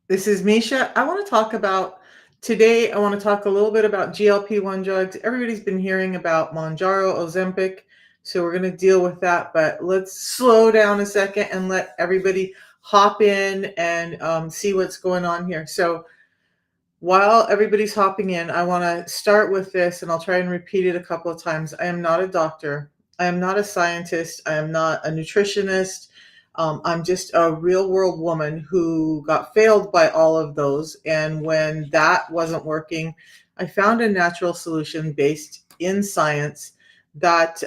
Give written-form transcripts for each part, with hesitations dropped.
This is Misha. I want to talk a little bit about GLP-1 drugs. Everybody's been hearing about monjauro, ozempic, so we're going to deal with that. But let's slow down a second and let everybody hop in and see what's going on here. So while everybody's hopping in, I want to start with this, and I'll try and repeat it a couple of times. I am not a doctor. I am not a scientist. I am not a nutritionist. I'm just a real world woman who got failed by all of those. And when that wasn't working, I found a natural solution based in science that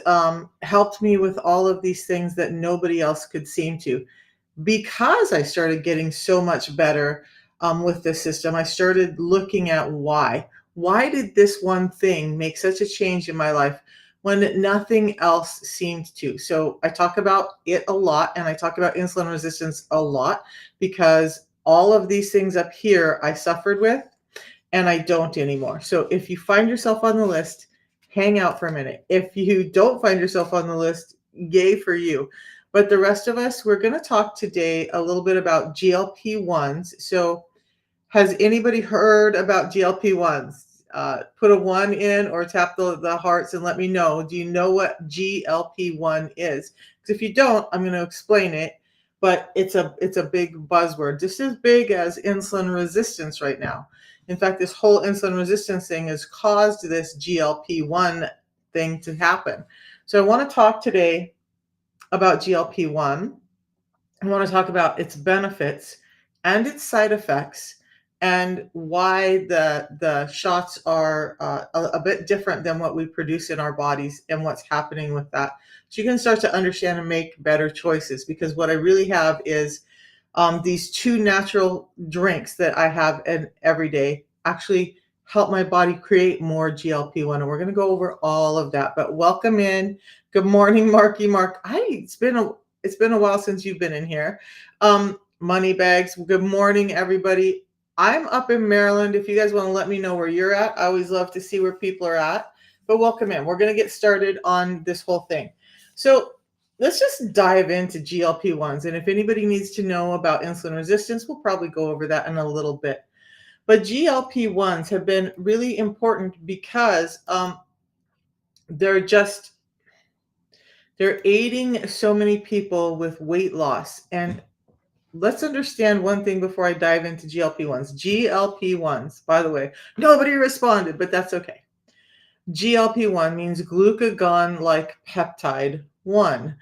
helped me with all of these things that nobody else could seem to. Because I started getting so much better with this system, I started looking at why. Why did this one thing make such a change in my life when nothing else seemed to? So I talk about it a lot, and I talk about insulin resistance a lot because all of these things up here I suffered with and I don't anymore. So if you find yourself on the list, hang out for a minute. If you don't find yourself on the list, yay for you. But the rest of us, we're going to talk today a little bit about GLP-1s. So has anybody heard about GLP-1s? Put a 1 in or tap the hearts and let me know. Do you know what GLP-1 is? Because if you don't, I'm going to explain it. But it's a big buzzword, just as big as insulin resistance right now. In fact, this whole insulin resistance thing has caused this GLP-1 thing to happen. So I want to talk today about GLP-1. I want to talk about its benefits and its side effects and why the shots are a bit different than what we produce in our bodies and what's happening with that. So you can start to understand and make better choices, because what I really have is these two natural drinks that I have every day actually help my body create more GLP-1. And we're going to go over all of that. But welcome in. Good morning, Marky Mark. It's been a while since you've been in here. Money bags. Good morning, everybody. I'm up in Maryland. If you guys want to let me know where you're at, I always love to see where people are at. But welcome in. We're going to get started on this whole thing. So let's just dive into GLP-1s. And if anybody needs to know about insulin resistance, we'll probably go over that in a little bit. But GLP-1s have been really important because they're aiding so many people with weight loss. And let's understand one thing before I dive into GLP-1s. GLP-1s, by the way, nobody responded, but that's okay. GLP-1 means glucagon-like peptide 1.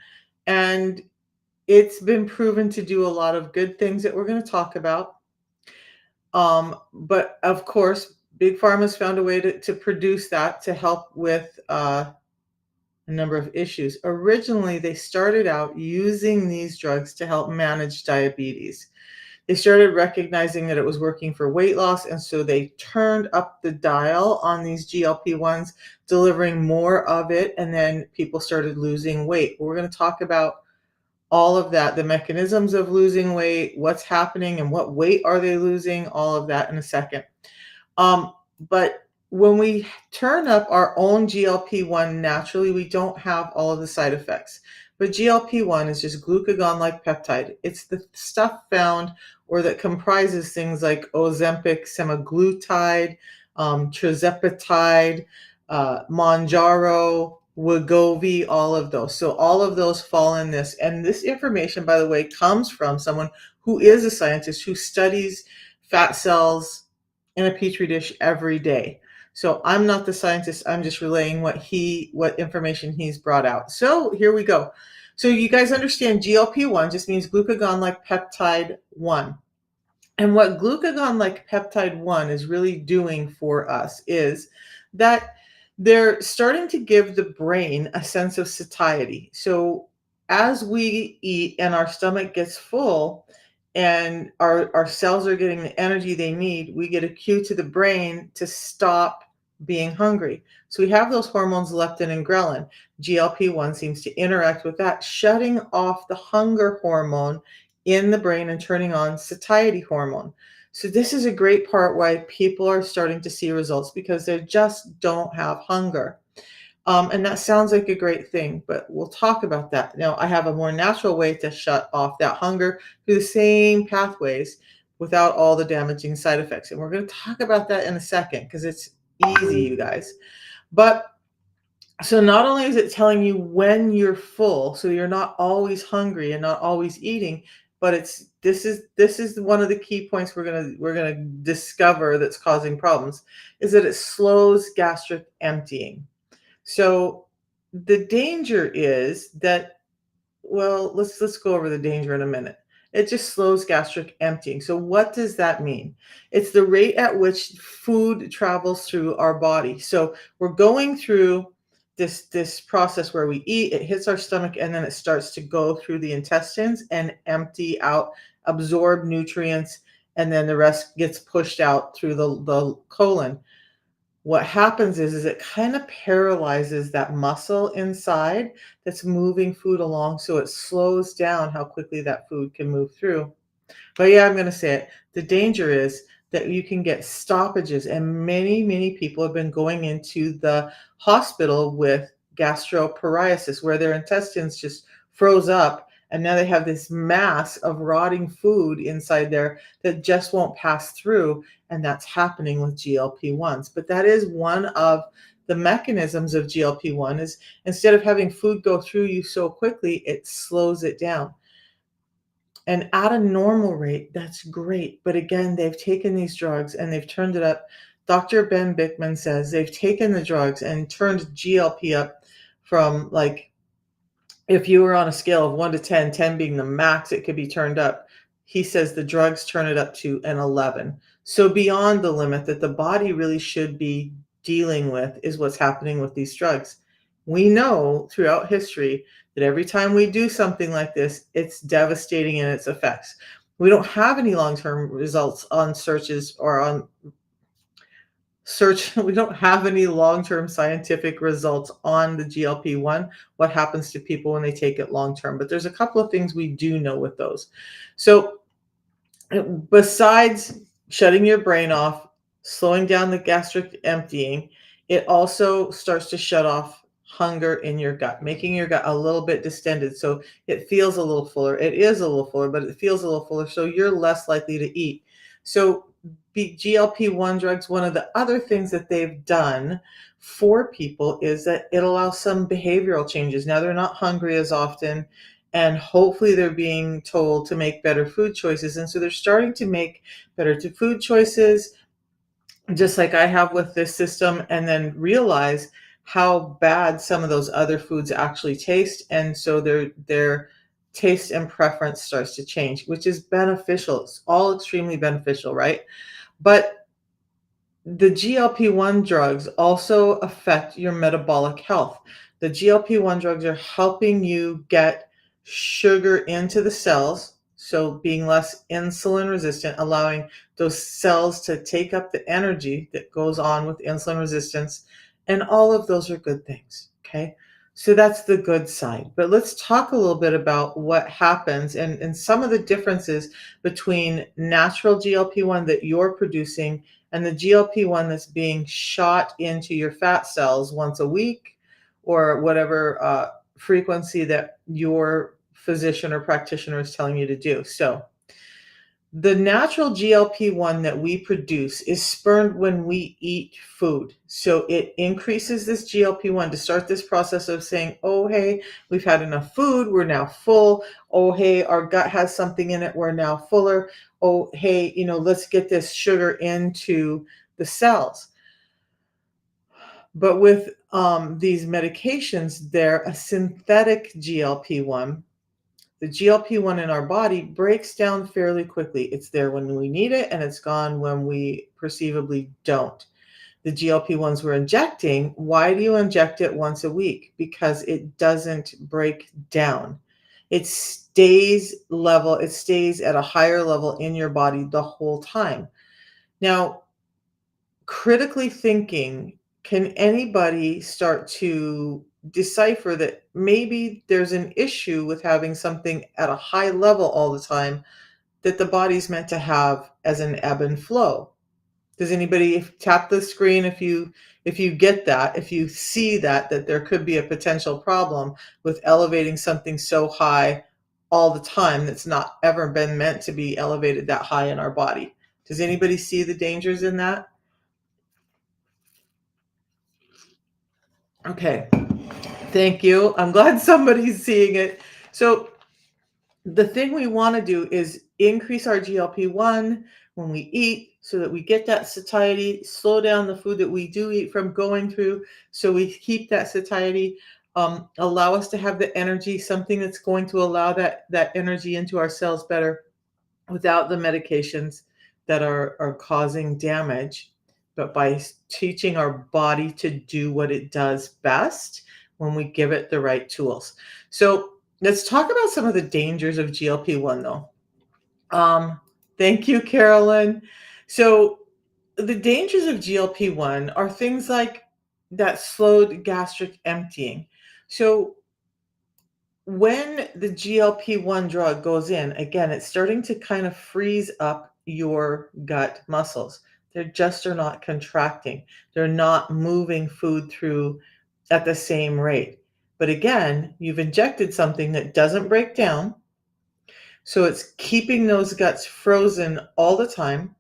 And it's been proven to do a lot of good things that we're going to talk about. But of course, Big Pharma's found a way to produce that to help with a number of issues. Originally, they started out using these drugs to help manage diabetes. They started recognizing that it was working for weight loss, and so they turned up the dial on these GLP-1s, delivering more of it, and then people started losing weight. We're going to talk about all of that, the mechanisms of losing weight, what's happening and what weight are they losing, all of that in a second. But when we turn up our own GLP-1 naturally, we don't have all of the side effects. But GLP-1 is just glucagon-like peptide. It's the stuff found or that comprises things like ozempic, semaglutide, tirzepatide, monjauro, Wegovy, all of those. So all of those fall in this. And this information, by the way, comes from someone who is a scientist who studies fat cells in a petri dish every day. So I'm not the scientist. I'm just relaying what information he's brought out. So here we go. So you guys understand GLP-1 just means glucagon-like peptide 1. And what glucagon-like peptide 1 is really doing for us is that they're starting to give the brain a sense of satiety. So as we eat and our stomach gets full and our cells are getting the energy they need, we get a cue to the brain to stop being hungry. So we have those hormones leptin and ghrelin. GLP-1 seems to interact with that, shutting off the hunger hormone in the brain and turning on satiety hormone. So this is a great part why people are starting to see results, because they just don't have hunger. And that sounds like a great thing, but we'll talk about that. Now, I have a more natural way to shut off that hunger through the same pathways, without all the damaging side effects. And we're going to talk about that in a second because it's easy, you guys. But so not only is it telling you when you're full, so you're not always hungry and not always eating, but this is one of the key points we're gonna discover that's causing problems, is that it slows gastric emptying. So the danger is that, well, let's go over the danger in a minute. It just slows gastric emptying. So what does that mean? It's the rate at which food travels through our body. So we're going through this process where we eat, it hits our stomach, and then it starts to go through the intestines and empty out, absorb nutrients, and then the rest gets pushed out through the colon. What happens is it kind of paralyzes that muscle inside that's moving food along, so it slows down how quickly that food can move through. But yeah, I'm going to say it. The danger is that you can get stoppages, and many people have been going into the hospital with gastroparesis, where their intestines just froze up, and now they have this mass of rotting food inside there that just won't pass through, and that's happening with GLP-1s. But that is one of the mechanisms of GLP-1, is instead of having food go through you so quickly, it slows it down. And at a normal rate, that's great. But again, they've taken these drugs and they've turned it up. Dr. Ben Bickman says they've taken the drugs and turned GLP up from, like, if you were on a scale of 1 to 10, 10 being the max it could be turned up, he says the drugs turn it up to an 11. So beyond the limit that the body really should be dealing with is what's happening with these drugs. We know throughout history that every time we do something like this, it's devastating in its effects. We don't have any long-term results on searches or on search. We don't have any long-term scientific results on the GLP-1, what happens to people when they take it long-term. But there's a couple of things we do know with those. So besides shutting your brain off, slowing down the gastric emptying, it also starts to shut off hunger in your gut, making your gut a little bit distended. So it feels a little fuller. It is a little fuller, but it feels a little fuller. So you're less likely to eat. So GLP-1 drugs, one of the other things that they've done for people is that it allows some behavioral changes. Now they're not hungry as often, and hopefully they're being told to make better food choices. And so they're starting to make better food choices, just like I have with this system, and then realize how bad some of those other foods actually taste. And so their taste and preference starts to change, which is beneficial. It's all extremely beneficial, right? But the GLP-1 drugs also affect your metabolic health. The GLP-1 drugs are helping you get sugar into the cells, so being less insulin resistant, allowing those cells to take up the energy that goes on with insulin resistance, and all of those are good things, okay? So that's the good side. But let's talk a little bit about what happens and some of the differences between natural GLP-1 that you're producing and the GLP-1 that's being shot into your fat cells once a week, or whatever frequency that your physician or practitioner is telling you to do. So the natural GLP-1 that we produce is spurned when we eat food. So it increases this GLP-1 to start this process of saying, oh, hey, we've had enough food, we're now full. Oh, hey, our gut has something in it, we're now fuller. Oh, hey, let's get this sugar into the cells. But with these medications, they're a synthetic GLP-1. The GLP-1 in our body breaks down fairly quickly. It's there when we need it, and it's gone when we perceivably don't. The GLP-1s we're injecting, why do you inject it once a week? Because it doesn't break down. It stays level. It stays at a higher level in your body the whole time. Now, critically thinking, can anybody start to decipher that maybe there's an issue with having something at a high level all the time that the body's meant to have as an ebb and flow? Does anybody tap the screen if you get that, if you see that there could be a potential problem with elevating something so high all the time that's not ever been meant to be elevated that high in our body. Does anybody see the dangers in that? Okay, thank you. I'm glad somebody's seeing it. So the thing we want to do is increase our GLP-1 when we eat so that we get that satiety, slow down the food that we do eat from going through so we keep that satiety, allow us to have the energy, something that's going to allow that energy into our cells better without the medications that are causing damage, but by teaching our body to do what it does best when we give it the right tools. So let's talk about some of the dangers of GLP-1 though. Um, Thank you, Carolyn. So the dangers of GLP-1 are things like that slowed gastric emptying. So when the GLP-1 drug goes in, again, it's starting to kind of freeze up your gut muscles. They just are not contracting. They're not moving food through at the same rate. But again, you've injected something that doesn't break down. So it's keeping those guts frozen all the time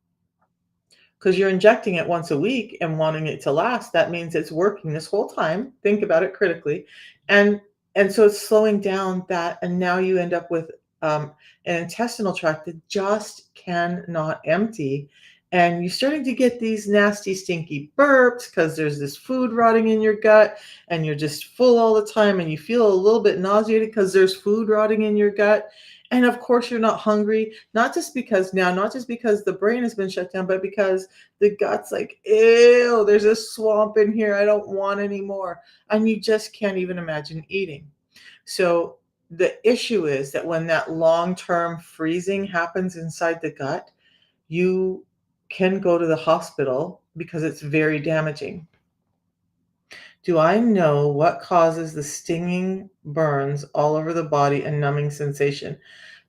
because you're injecting it once a week and wanting it to last. That means it's working this whole time. Think about it critically. And and so it's slowing down that, and now you end up with an intestinal tract that just cannot empty. And you're starting to get these nasty, stinky burps because there's this food rotting in your gut, and you're just full all the time, and you feel a little bit nauseated because there's food rotting in your gut. And of course, you're not hungry, not just because the brain has been shut down, but because the gut's like, ew, there's a swamp in here. I don't want any more. And you just can't even imagine eating. So the issue is that when that long-term freezing happens inside the gut, you can go to the hospital because it's very damaging. Do I know what causes the stinging burns all over the body and numbing sensation?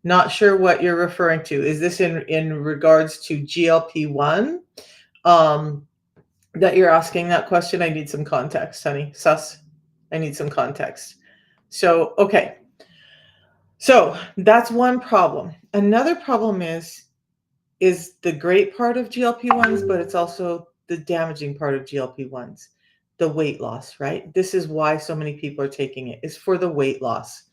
Not sure what you're referring to. Is this in regards to GLP-1? Um, that you're asking that question? I need some context, honey. Sus, I need some context. So, okay. So that's one problem. Another problem is the great part of GLP-1s, but it's also the damaging part of GLP-1s, the weight loss, right? This is why so many people are taking it, is for the weight loss.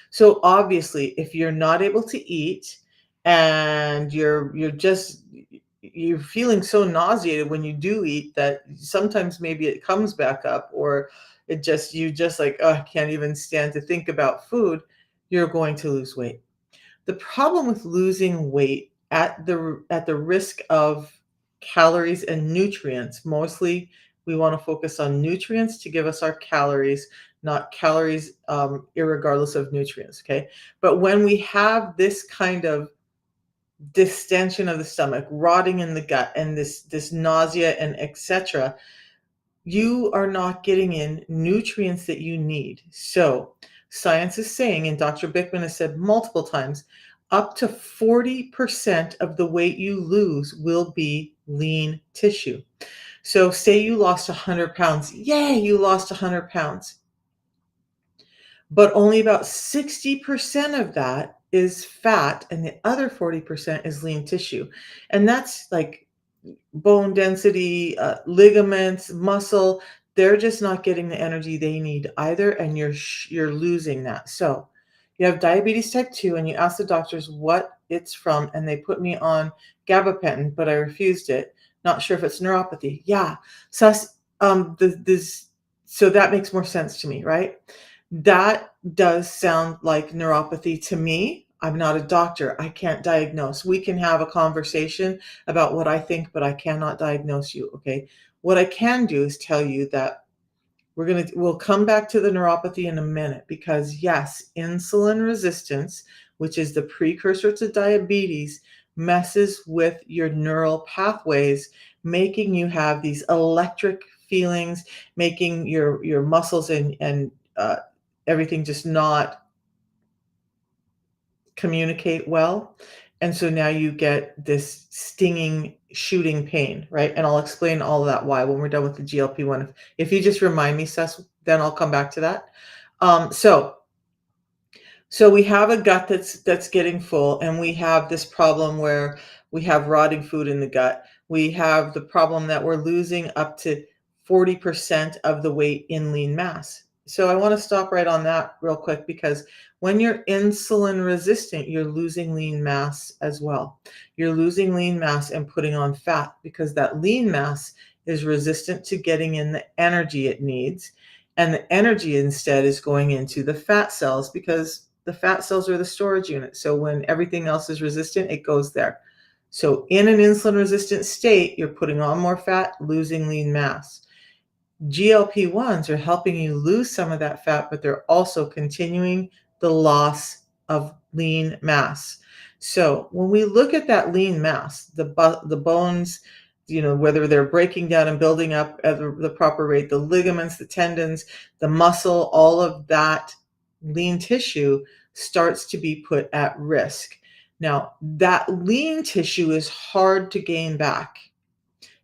So obviously, if you're not able to eat and you're feeling so nauseated when you do eat that sometimes maybe it comes back up, or you just like, oh, I can't even stand to think about food, you're going to lose weight. The problem with losing weight at the risk of calories and nutrients, mostly we want to focus on nutrients to give us our calories, not calories irregardless of nutrients, okay? But when we have this kind of distension of the stomach, rotting in the gut, and this nausea and etc., you are not getting in nutrients that you need. So science is saying, and Dr. Bickman has said multiple times, up to 40% of the weight you lose will be lean tissue. So say you lost 100 pounds. Yay, you lost 100 pounds. But only about 60% of that is fat, and the other 40% is lean tissue. And that's like bone density, ligaments, muscle. They're just not getting the energy they need either, and you're losing that. So you have diabetes type 2, and you ask the doctors what it's from, and they put me on gabapentin, but I refused it. Not sure if it's neuropathy. Yeah. So so that makes more sense to me, right? That does sound like neuropathy to me. I'm not a doctor. I can't diagnose. We can have a conversation about what I think, but I cannot diagnose you, okay? What I can do is tell you that we'll come back to the neuropathy in a minute, because yes, insulin resistance, which is the precursor to diabetes, messes with your neural pathways, making you have these electric feelings, making your muscles and everything just not communicate well. And so now you get this stinging, shooting pain, right? And I'll explain all of that why when we're done with the GLP-1. If you just remind me, Sess, then I'll come back to that. Um, so So we have a gut that's getting full, and we have this problem where we have rotting food in the gut. We have the problem that we're losing up to 40% of the weight in lean mass. So I want to stop right on that real quick, because when you're insulin resistant, you're losing lean mass as well. You're losing lean mass and putting on fat, because that lean mass is resistant to getting in the energy it needs. And the energy instead is going into the fat cells, because the fat cells are the storage unit. So when everything else is resistant, it goes there. So in an insulin resistant state, you're putting on more fat, losing lean mass. GLP-1s are helping you lose some of that fat, but they're also continuing the loss of lean mass. So when we look at that lean mass, the bones, whether they're breaking down and building up at the proper rate, the ligaments, the tendons, the muscle, all of that lean tissue starts to be put at risk. Now, that lean tissue is hard to gain back.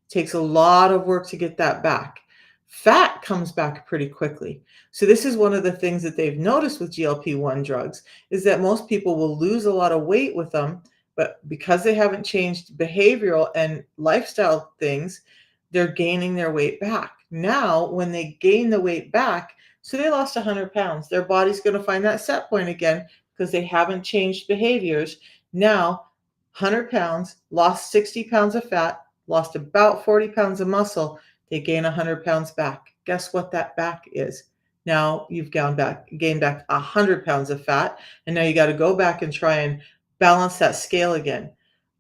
Takes a lot of work to get that back. Fat comes back pretty quickly. So this is one of the things that they've noticed with GLP-1 drugs, is that most people will lose a lot of weight with them, but because they haven't changed behavioral and lifestyle things, they're gaining their weight back. Now, when they gain the weight back, so they lost 100 pounds, their body's going to find that set point again, because they haven't changed behaviors. Now, 100 pounds, lost 60 pounds of fat, lost about 40 pounds of muscle, they gain 100 pounds back. Guess what that back is? Now you've gained back 100 pounds of fat, and now you got to go back and try and balance that scale again.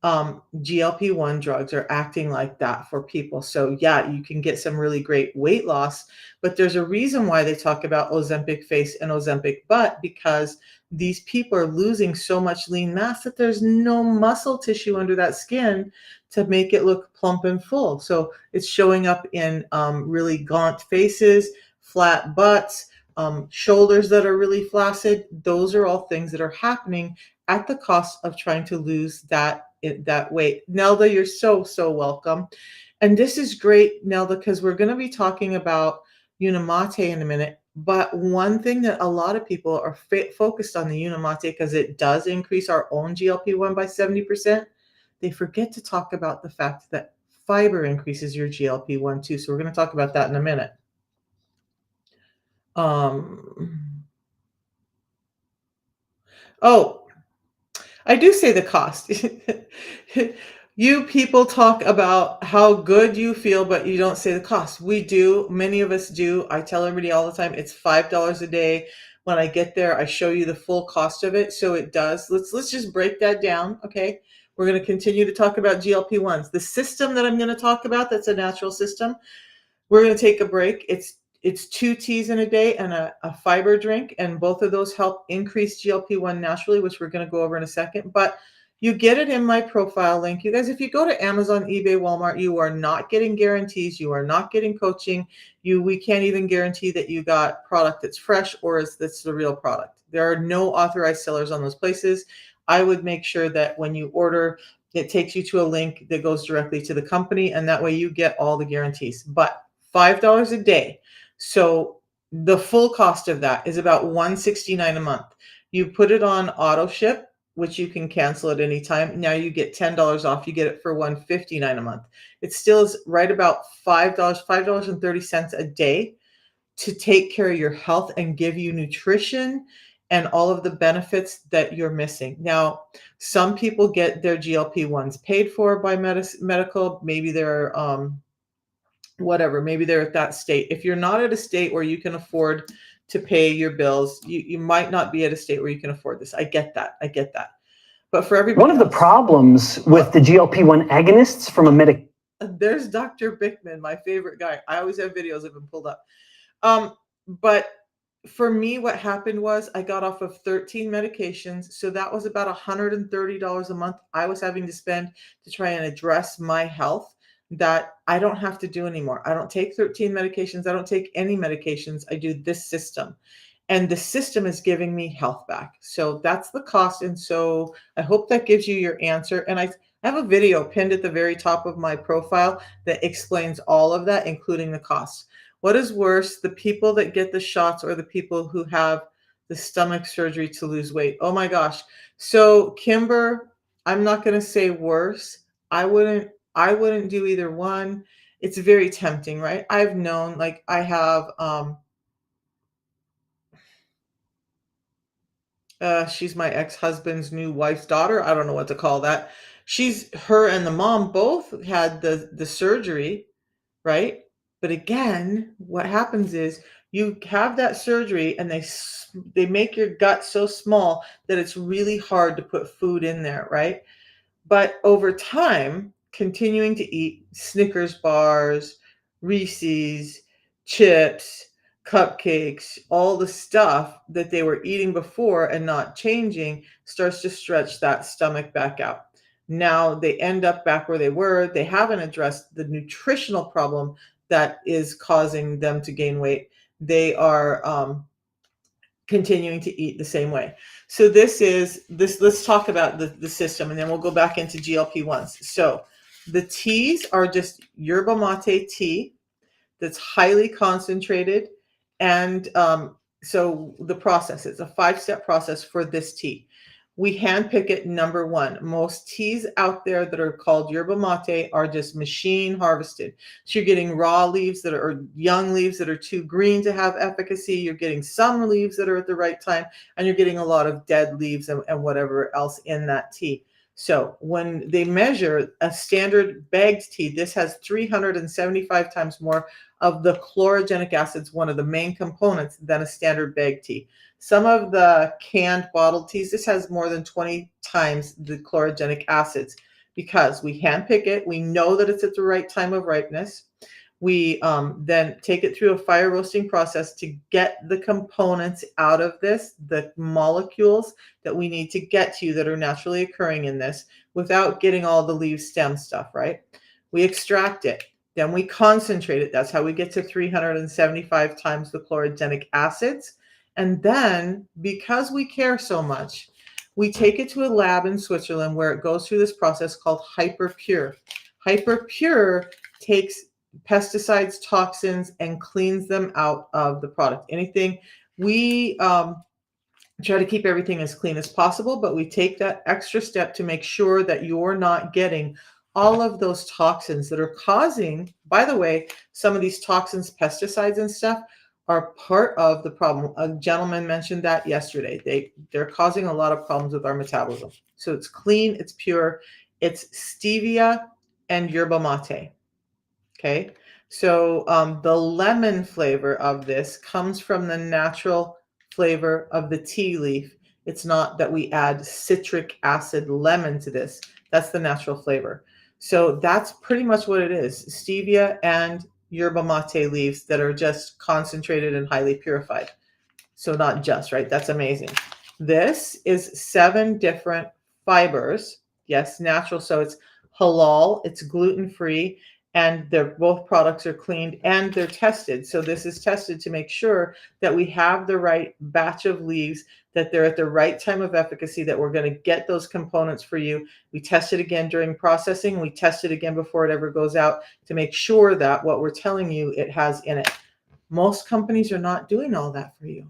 GLP-1 drugs are acting like that for people. So yeah, you can get some really great weight loss, but there's a reason why they talk about Ozempic face and Ozempic butt, because these people are losing so much lean mass that there's no muscle tissue under that skin to make it look plump and full. So it's showing up in really gaunt faces, flat butts, shoulders that are really flaccid. Those are all things that are happening at the cost of trying to lose that weight. Nelda, you're so welcome. And this is great, Nelda, because we're going to be talking about Unimate in a minute. But one thing that a lot of people are focused on the Unimate, because it does increase our own GLP-1 by 70%, they forget to talk about the fact that fiber increases your GLP-1 too. So we're going to talk about that in a minute. Oh, I do say the cost. You people talk about how good you feel, but you don't say the cost. We do. Many of us do. I tell everybody all the time, it's $5 a day. When I get there, I show you the full cost of it. So it does. Let's just break that down, okay? We're going to continue to talk about GLP-1s. The system that I'm going to talk about, that's a natural system. We're going to take a break. It's 2 teas in a day and a fiber drink, and both of those help increase GLP-1 naturally, which we're going to go over in a second. But you get it in my profile link. You guys, if you go to Amazon, eBay, Walmart, you are not getting guarantees. You are not getting coaching. We can't even guarantee that you got product that's fresh or that's the real product. There are no authorized sellers on those places. I would make sure that when you order, it takes you to a link that goes directly to the company, and that way you get all the guarantees. But $5 a day. So the full cost of that is about $169 a month. You put it on auto ship, which you can cancel at any time. Now you get $10 off. You get it for $159 a month. It still is right about $5, $5.30 a day to take care of your health and give you nutrition and all of the benefits that you're missing. Now, some people get their GLP-1s paid for by medical. Maybe they're whatever, maybe they're at that state. If you're not at a state where you can afford to pay your bills, you might not be at a state where you can afford this. I get that. But for everybody one of the problems with the GLP-1 agonists from a there's Dr. Bickman, my favorite guy. I always have videos of him pulled up. But for me, what happened was I got off of 13 medications. So that was about $130 a month I was having to spend to try and address my health that I don't have to do anymore. I don't take 13 medications. I don't take any medications. I do this system. And the system is giving me health back. So that's the cost. And so I hope that gives you your answer. And I have a video pinned at the very top of my profile that explains all of that, including the cost. What is worse, the people that get the shots or the people who have the stomach surgery to lose weight. Oh my gosh. So Kimber, I'm not going to say worse. I wouldn't do either one. It's very tempting, right? I've known, like I have she's my ex-husband's new wife's daughter. I don't know what to call that. She's her and the mom both had the surgery, right? But again, what happens is you have that surgery and they make your gut so small that it's really hard to put food in there, right? But over time, continuing to eat Snickers bars, Reese's, chips, cupcakes, all the stuff that they were eating before and not changing starts to stretch that stomach back out. Now they end up back where they were. They haven't addressed the nutritional problem that is causing them to gain weight. They are continuing to eat the same way. So let's talk about the system, and then we'll go back into GLP-1s. So the teas are just yerba mate tea that's highly concentrated. And so the process, it's a 5-step process for this tea. We handpick it, number one. Most teas out there that are called yerba mate are just machine harvested. So you're getting raw leaves or young leaves that are too green to have efficacy. You're getting some leaves that are at the right time, and you're getting a lot of dead leaves and whatever else in that tea. So when they measure a standard bagged tea, this has 375 times more of the chlorogenic acids, one of the main components, than a standard bagged tea. Some of the canned bottled teas, this has more than 20 times the chlorogenic acids because we handpick it. We know that it's at the right time of ripeness. We then take it through a fire roasting process to get the components out of this, the molecules that we need to get to that are naturally occurring in this without getting all the leaf stem stuff, right? We extract it. Then we concentrate it. That's how we get to 375 times the chlorogenic acids. And then, because we care so much, we take it to a lab in Switzerland where it goes through this process called hyperpure. Hyperpure takes pesticides, toxins, and cleans them out of the product. Anything we try to keep everything as clean as possible, but we take that extra step to make sure that you're not getting all of those toxins that are causing, by the way, some of these toxins, pesticides and stuff are part of the problem. A gentleman mentioned that yesterday. They're causing a lot of problems with our metabolism. So it's clean, it's pure, it's stevia and yerba mate. Okay, so the lemon flavor of this comes from the natural flavor of the tea leaf. It's not that we add citric acid lemon to this. That's the natural flavor. So that's pretty much what it is. Stevia and yerba mate leaves that are just concentrated and highly purified. So not just, right? That's amazing. This is 7 different fibers. Yes, natural. So it's halal, it's gluten-free, and both products are cleaned and they're tested. So this is tested to make sure that we have the right batch of leaves, that they're at the right time of efficacy, that we're going to get those components for you. We test it again during processing. We test it again before it ever goes out to make sure that what we're telling you it has in it. Most companies are not doing all that for you.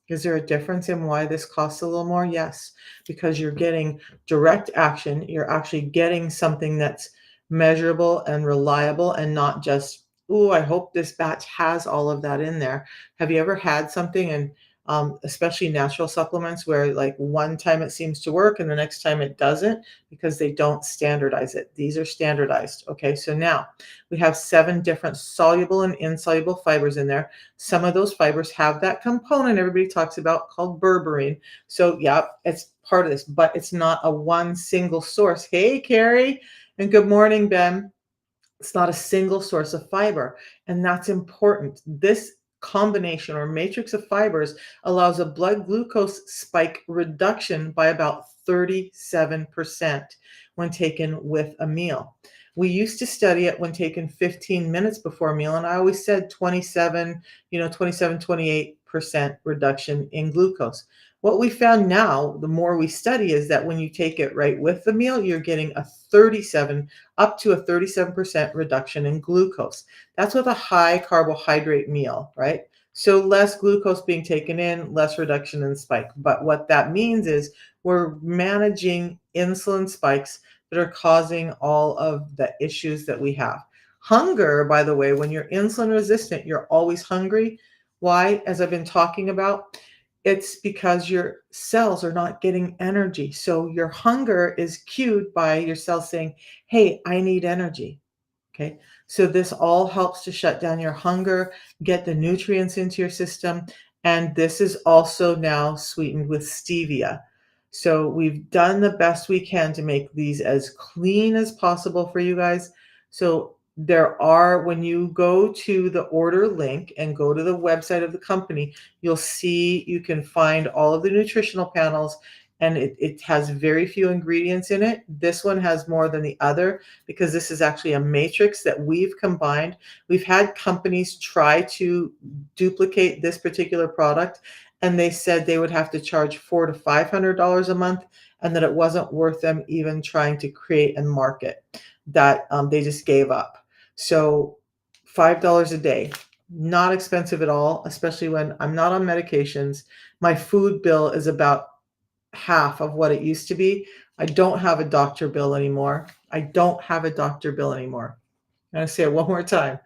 Is there a difference in why this costs a little more? Yes, because you're getting direct action. You're actually getting something that's measurable and reliable and not just, oh, I hope this batch has all of that in there. Have you ever had something, and especially natural supplements, where like one time it seems to work and the next time it doesn't because they don't standardize it? These are standardized. Okay, so now we have 7 different soluble and insoluble fibers in there. Some of those fibers have that component everybody talks about called berberine. So yeah, it's part of this, but it's not a one single source. Hey, Carrie, and good morning, Ben. It's not a single source of fiber, and that's important. This combination or matrix of fibers allows a blood glucose spike reduction by about 37% when taken with a meal. We used to study it when taken 15 minutes before a meal, and I always said 27, 28% reduction in glucose. What we found now, the more we study, is that when you take it right with the meal, you're getting up to a 37% reduction in glucose. That's with a high carbohydrate meal, right? So less glucose being taken in, less reduction in spike. But what that means is we're managing insulin spikes that are causing all of the issues that we have. Hunger, by the way, when you're insulin resistant, you're always hungry. Why? As I've been talking about, it's because your cells are not getting energy. So your hunger is cued by your cells saying, hey, I need energy. Okay. So this all helps to shut down your hunger, get the nutrients into your system. And this is also now sweetened with stevia. So we've done the best we can to make these as clean as possible for you guys. So there are, when you go to the order link and go to the website of the company, you'll see you can find all of the nutritional panels, and it has very few ingredients in it. This one has more than the other because this is actually a matrix that we've combined. We've had companies try to duplicate this particular product, and they said they would have to charge $400 to $500 a month, and that it wasn't worth them even trying to create and market. That they just gave up. So $5 a day, not expensive at all, especially when I'm not on medications. My food bill is about half of what it used to be. I don't have a doctor bill anymore. I don't have a doctor bill anymore. I'm going to say it one more time.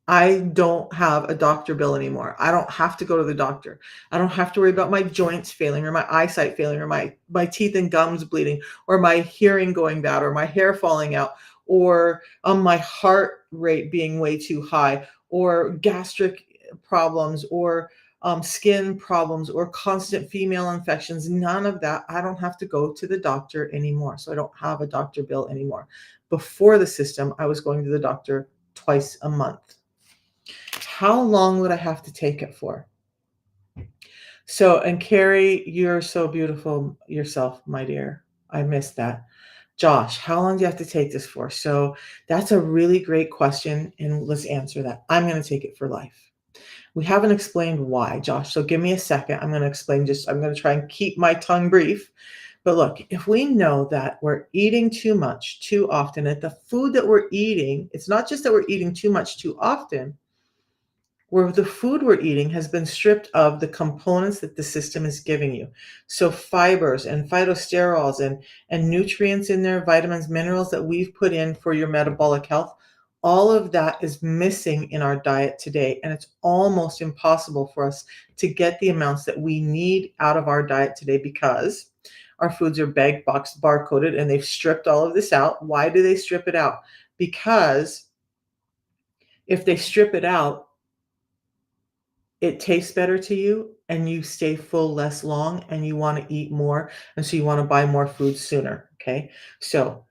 I don't have a doctor bill anymore. I don't have to go to the doctor. I don't have to worry about my joints failing or my eyesight failing or my teeth and gums bleeding or my hearing going bad or my hair falling out or my heart rate being way too high or gastric problems or skin problems or constant female infections. None of that. I don't have to go to the doctor anymore. So I don't have a doctor bill anymore. Before the system, I was going to the doctor twice a month. How long would I have to take it for? So, and Carrie, you're so beautiful yourself, my dear. I missed that. Josh, how long do you have to take this for? So that's a really great question, and let's answer that. I'm going to take it for life. We haven't explained why, Josh. So give me a second. I'm going to explain I'm going to try and keep my tongue brief. But look, if we know that we're eating too much too often, that the food that we're eating, it's not just that we're eating too much too often, where the food we're eating has been stripped of the components that the system is giving you. So fibers and phytosterols and nutrients in there, vitamins, minerals that we've put in for your metabolic health, all of that is missing in our diet today. And it's almost impossible for us to get the amounts that we need out of our diet today because our foods are bag, box, barcoded, and they've stripped all of this out. Why do they strip it out? Because if they strip it out, it tastes better to you and you stay full less long and you want to eat more. And so you want to buy more food sooner. Okay. So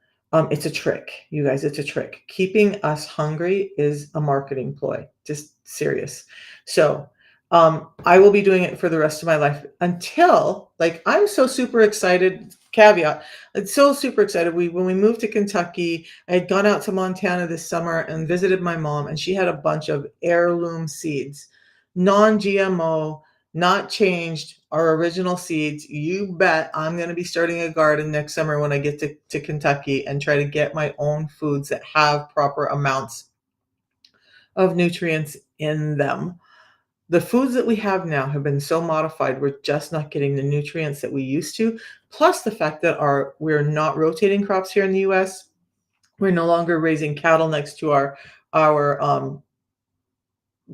it's a trick, you guys. It's a trick. Keeping us hungry is a marketing ploy, just serious. So I will be doing it for the rest of my life until, like, I'm so super excited. Caveat, it's so super excited. When we moved to Kentucky, I had gone out to Montana this summer and visited my mom, and she had a bunch of heirloom seeds, non-GMO, not changed, our original seeds. You bet I'm going to be starting a garden next summer when I get to Kentucky and try to get my own foods that have proper amounts of nutrients in them. The foods that we have now have been so modified, we're just not getting the nutrients that we used to. Plus the fact that we're not rotating crops here in the US. We're no longer raising cattle next to our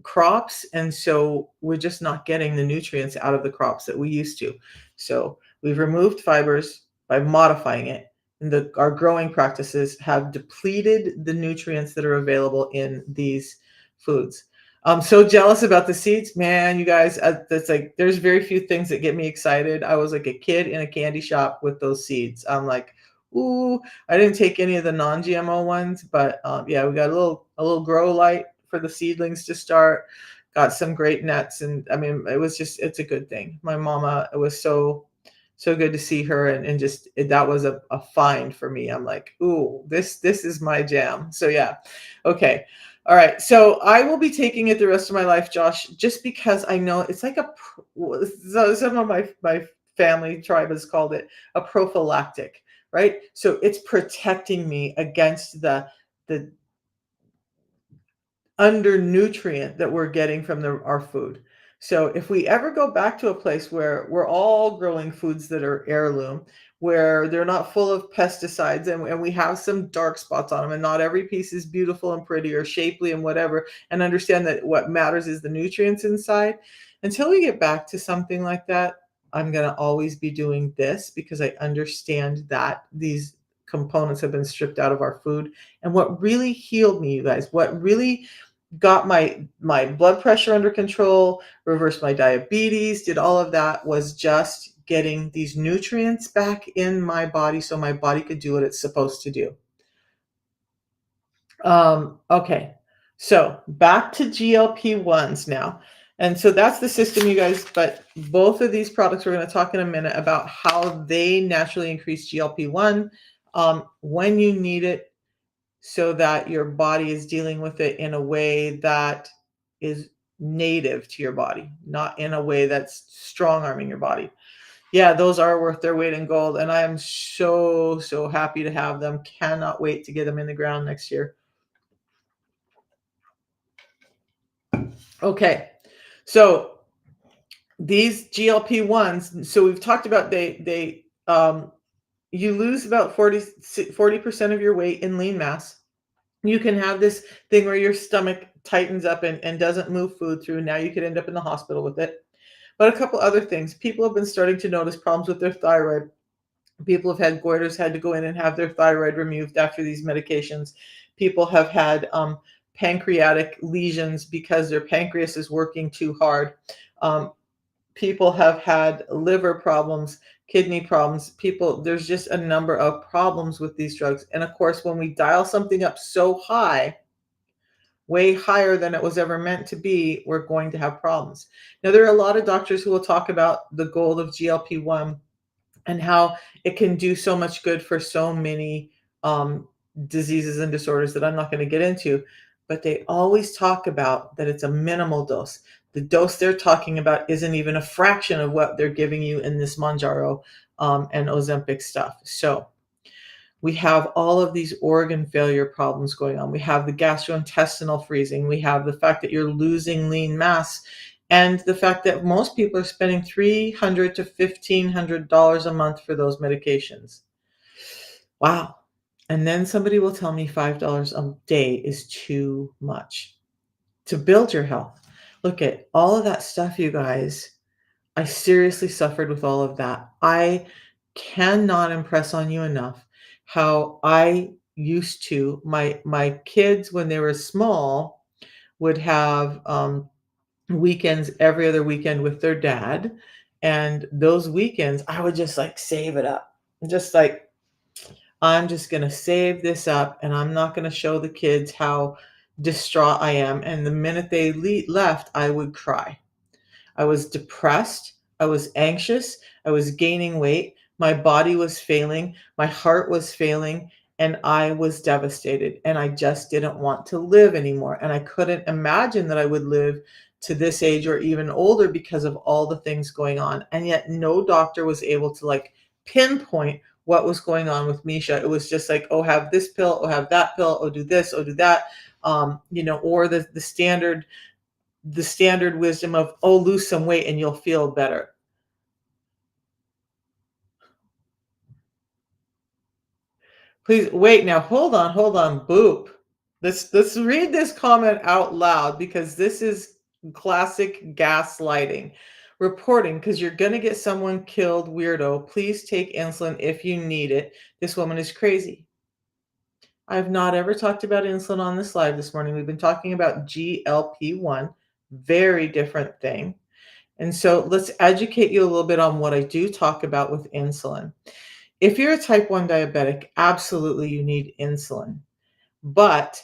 crops, and so we're just not getting the nutrients out of the crops that we used to. So we've removed fibers by modifying it, and our growing practices have depleted the nutrients that are available in these foods. I'm so jealous about the seeds, man. You guys, that's like, there's very few things that get me excited. I was like a kid in a candy shop with those seeds. I'm like, ooh. I didn't take any of the non-GMO ones, but yeah, we got a little grow light for the seedlings to start. Got some great nuts, and I mean, it's a good thing. My mama, it was so good to see her, and just that was a find for me. I'm like, ooh, this is my jam. So yeah, okay. All right, so I will be taking it the rest of my life, Josh, just because I know it's like some of my family tribe has called it a prophylactic, right? So it's protecting me against the under nutrient that we're getting from our food. So if we ever go back to a place where we're all growing foods that are heirloom, where they're not full of pesticides and we have some dark spots on them and not every piece is beautiful and pretty or shapely and whatever, and understand that what matters is the nutrients inside, until we get back to something like that, I'm going to always be doing this because I understand that these components have been stripped out of our food. And what really healed me, you guys, what really got my blood pressure under control, reversed my diabetes, did all of that, was just getting these nutrients back in my body so my body could do what it's supposed to do. Okay, so back to GLP-1s now. And so that's the system, you guys, but both of these products, we're going to talk in a minute about how they naturally increase GLP-1 when you need it, so that your body is dealing with it in a way that is native to your body, not in a way that's strong arming your body. Yeah, those are worth their weight in gold. And I am so, so happy to have them. Cannot wait to get them in the ground next year. Okay, so these GLP-1s, so we've talked about you lose about 40% of your weight in lean mass. You can have this thing where your stomach tightens up and doesn't move food through. Now you could end up in the hospital with it. But a couple other things. People have been starting to notice problems with their thyroid. People have had goiters, had to go in and have their thyroid removed after these medications. People have had pancreatic lesions because their pancreas is working too hard. People have had liver problems, kidney problems. There's just a number of problems with these drugs. And of course, when we dial something up so high, way higher than it was ever meant to be, we're going to have problems. Now, there are a lot of doctors who will talk about the goal of GLP-1 and how it can do so much good for so many diseases and disorders that I'm not going to get into. But they always talk about that it's a minimal dose. The dose they're talking about isn't even a fraction of what they're giving you in this monjauro and ozempic stuff. So we have all of these organ failure problems going on. We have the gastrointestinal freezing. We have the fact that you're losing lean mass, and the fact that most people are spending $300 to $1,500 a month for those medications. Wow. And then somebody will tell me $5 a day is too much to build your health. Look at all of that stuff, you guys. I seriously suffered with all of that. I cannot impress on you enough how I used to, my kids when they were small would have weekends every other weekend with their dad. And those weekends, I would just like save it up. Just like, I'm just going to save this up and I'm not going to show the kids how distraught I am. And the minute they left, I would cry. I was depressed. I was anxious. I was gaining weight. My body was failing. My heart was failing. And I was devastated. And I just didn't want to live anymore. And I couldn't imagine that I would live to this age or even older because of all the things going on. And yet no doctor was able to like pinpoint what was going on with Misha. It was just like, oh, have this pill, oh, have that pill, oh, do this, oh, do that. Or the standard wisdom of, oh, lose some weight and you'll feel better. Please wait now. Hold on. Boop. Let's read this comment out loud because this is classic gaslighting. Reporting because you're going to get someone killed, weirdo. Please take insulin if you need it. This woman is crazy. I've not ever talked about insulin on this live this morning. We've been talking about GLP-1, very different thing. And so let's educate you a little bit on what I do talk about with insulin. If you're a type 1 diabetic, absolutely you need insulin. But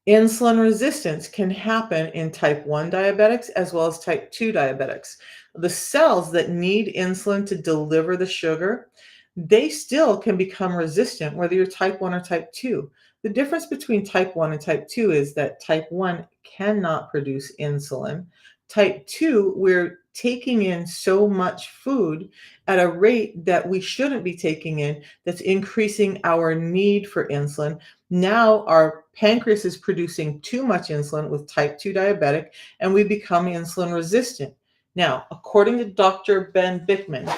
insulin resistance can happen in type 1 diabetics as well as type 2 diabetics. The cells that need insulin to deliver the sugar, they still can become resistant whether you're type 1 or type 2. The difference between type 1 and type 2 is that type 1 cannot produce insulin. Type 2, we're taking in so much food at a rate that we shouldn't be taking in, that's increasing our need for insulin. Now our pancreas is producing too much insulin with type 2 diabetic, and we become insulin resistant. Now, according to Dr. Ben Bickman,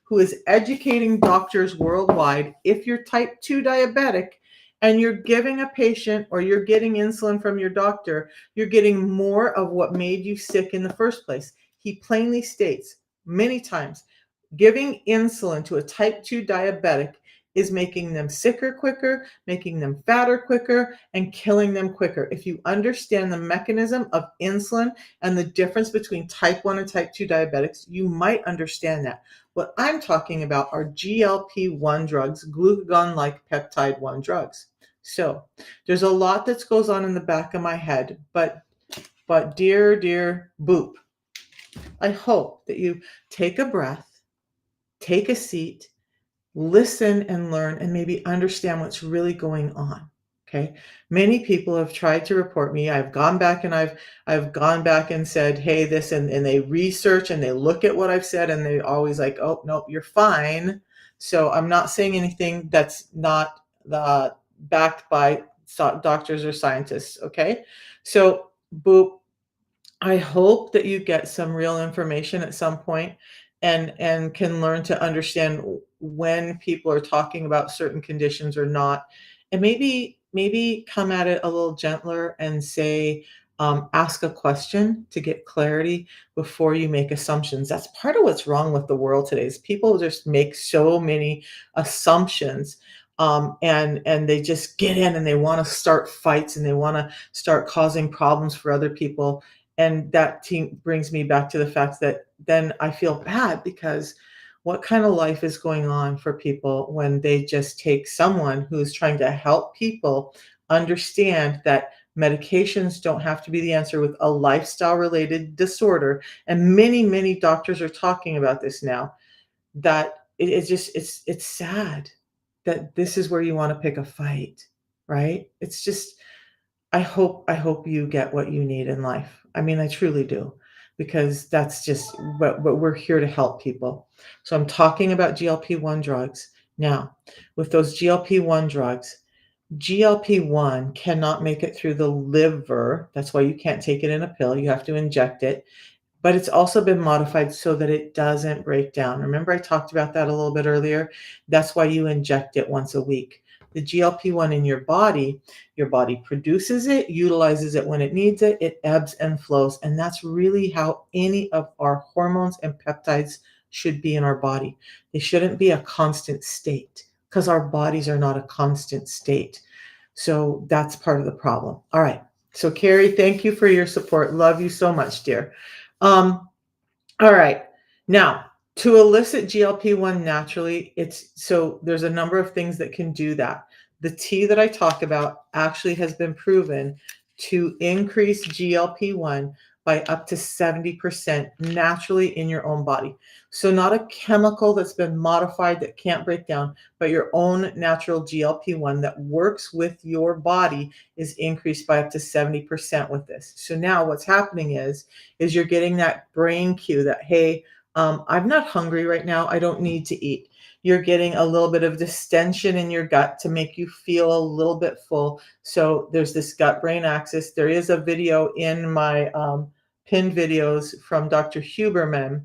who is educating doctors worldwide, if you're type 2 diabetic and you're giving a patient or you're getting insulin from your doctor, you're getting more of what made you sick in the first place. He plainly states many times, giving insulin to a type 2 diabetic is making them sicker quicker, making them fatter quicker, and killing them quicker. If you understand the mechanism of insulin and the difference between type 1 and type 2 diabetics, you might understand that. What I'm talking about are GLP-1 drugs, glucagon-like peptide 1 drugs. So there's a lot that goes on in the back of my head, but dear Boop, I hope that you take a breath, take a seat, listen and learn, and maybe understand what's really going on. Okay. Many people have tried to report me. I've gone back and I've gone back and said, hey, this, and they research and they look at what I've said and they always like, oh, nope, you're fine. So I'm not saying anything that's not backed by doctors or scientists. Okay. So Boop, I hope that you get some real information at some point and can learn to understand when people are talking about certain conditions or not. And maybe come at it a little gentler and say, ask a question to get clarity before you make assumptions. That's part of what's wrong with the world today is people just make so many assumptions, and they just get in and they want to start fights and they want to start causing problems for other people. And that brings me back to the fact that then I feel bad because what kind of life is going on for people when they just take someone who's trying to help people understand that medications don't have to be the answer with a lifestyle related disorder. And many doctors are talking about this now, that it's sad that this is where you want to pick a fight, right? It's just, I hope you get what you need in life. I mean, I truly do, because that's just what we're here to help people. So I'm talking about GLP-1 drugs. Now, with those GLP-1 drugs, GLP-1 cannot make it through the liver. That's why you can't take it in a pill. You have to inject it. But it's also been modified so that it doesn't break down. Remember I talked about that a little bit earlier? That's why you inject it once a week. The GLP-1 in your body produces it, utilizes it when it needs it, it ebbs and flows. And that's really how any of our hormones and peptides should be in our body. They shouldn't be a constant state because our bodies are not a constant state. So that's part of the problem. All right. So Carrie, thank you for your support. Love you so much, dear. All right. Now, to elicit GLP-1 naturally, there's a number of things that can do that. The tea that I talk about actually has been proven to increase GLP-1 by up to 70% naturally in your own body. So not a chemical that's been modified that can't break down, but your own natural GLP-1 that works with your body is increased by up to 70% with this. So now what's happening is you're getting that brain cue that, hey, I'm not hungry right now. I don't need to eat. You're getting a little bit of distension in your gut to make you feel a little bit full. So there's this gut-brain axis. There is a video in my pinned videos from Dr. Huberman,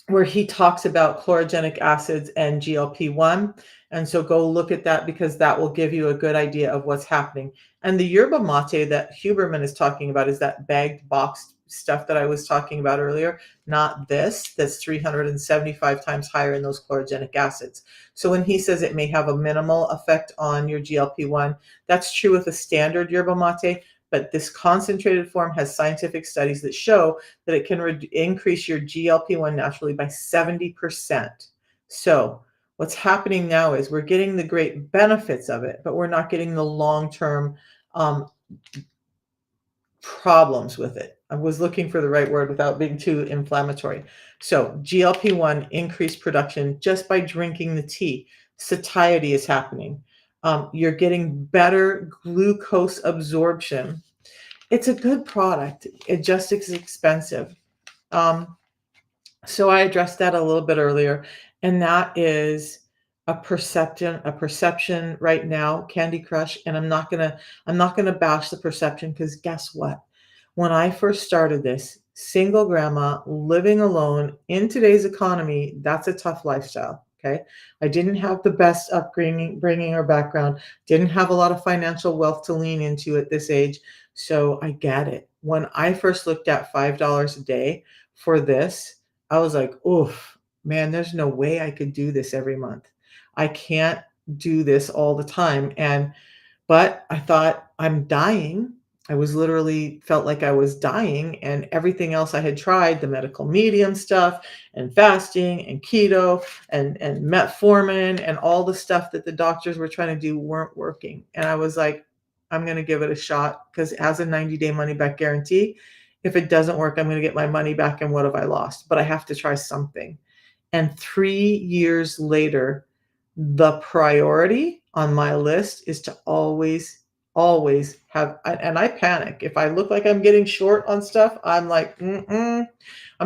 where he talks about chlorogenic acids and GLP-1. And so go look at that because that will give you a good idea of what's happening. And the yerba mate that Huberman is talking about is that bagged boxed stuff that I was talking about earlier, not this, that's 375 times higher in those chlorogenic acids. So when he says it may have a minimal effect on your GLP-1, that's true with a standard yerba mate, but this concentrated form has scientific studies that show that it can increase your GLP-1 naturally by 70%. So what's happening now is we're getting the great benefits of it, but we're not getting the long-term problems with it. I was looking for the right word without being too inflammatory. So GLP-1 increased production just by drinking the tea. Satiety is happening. You're getting better glucose absorption. It's a good product. It just is expensive. So I addressed that a little bit earlier, and that is a perception right now, Candy Crush, and I'm not gonna bash the perception because guess what? When I first started this, single grandma living alone in today's economy, that's a tough lifestyle. Okay. I didn't have the best upbringing bringing or background, didn't have a lot of financial wealth to lean into at this age. So I get it. When I first looked at $5 a day for this, I was like, oof, man, there's no way I could do this every month. I can't do this all the time. But I thought I'm dying. I was literally felt like I was dying, and everything else I had tried, the medical medium stuff and fasting and keto and metformin and all the stuff that the doctors were trying to do weren't working. And I was like, I'm going to give it a shot because it has a 90-day money back guarantee. If it doesn't work, I'm going to get my money back and what have I lost? But I have to try something. And 3 years later, the priority on my list is to always have, and I panic. If I look like I'm getting short on stuff, I'm like, I'm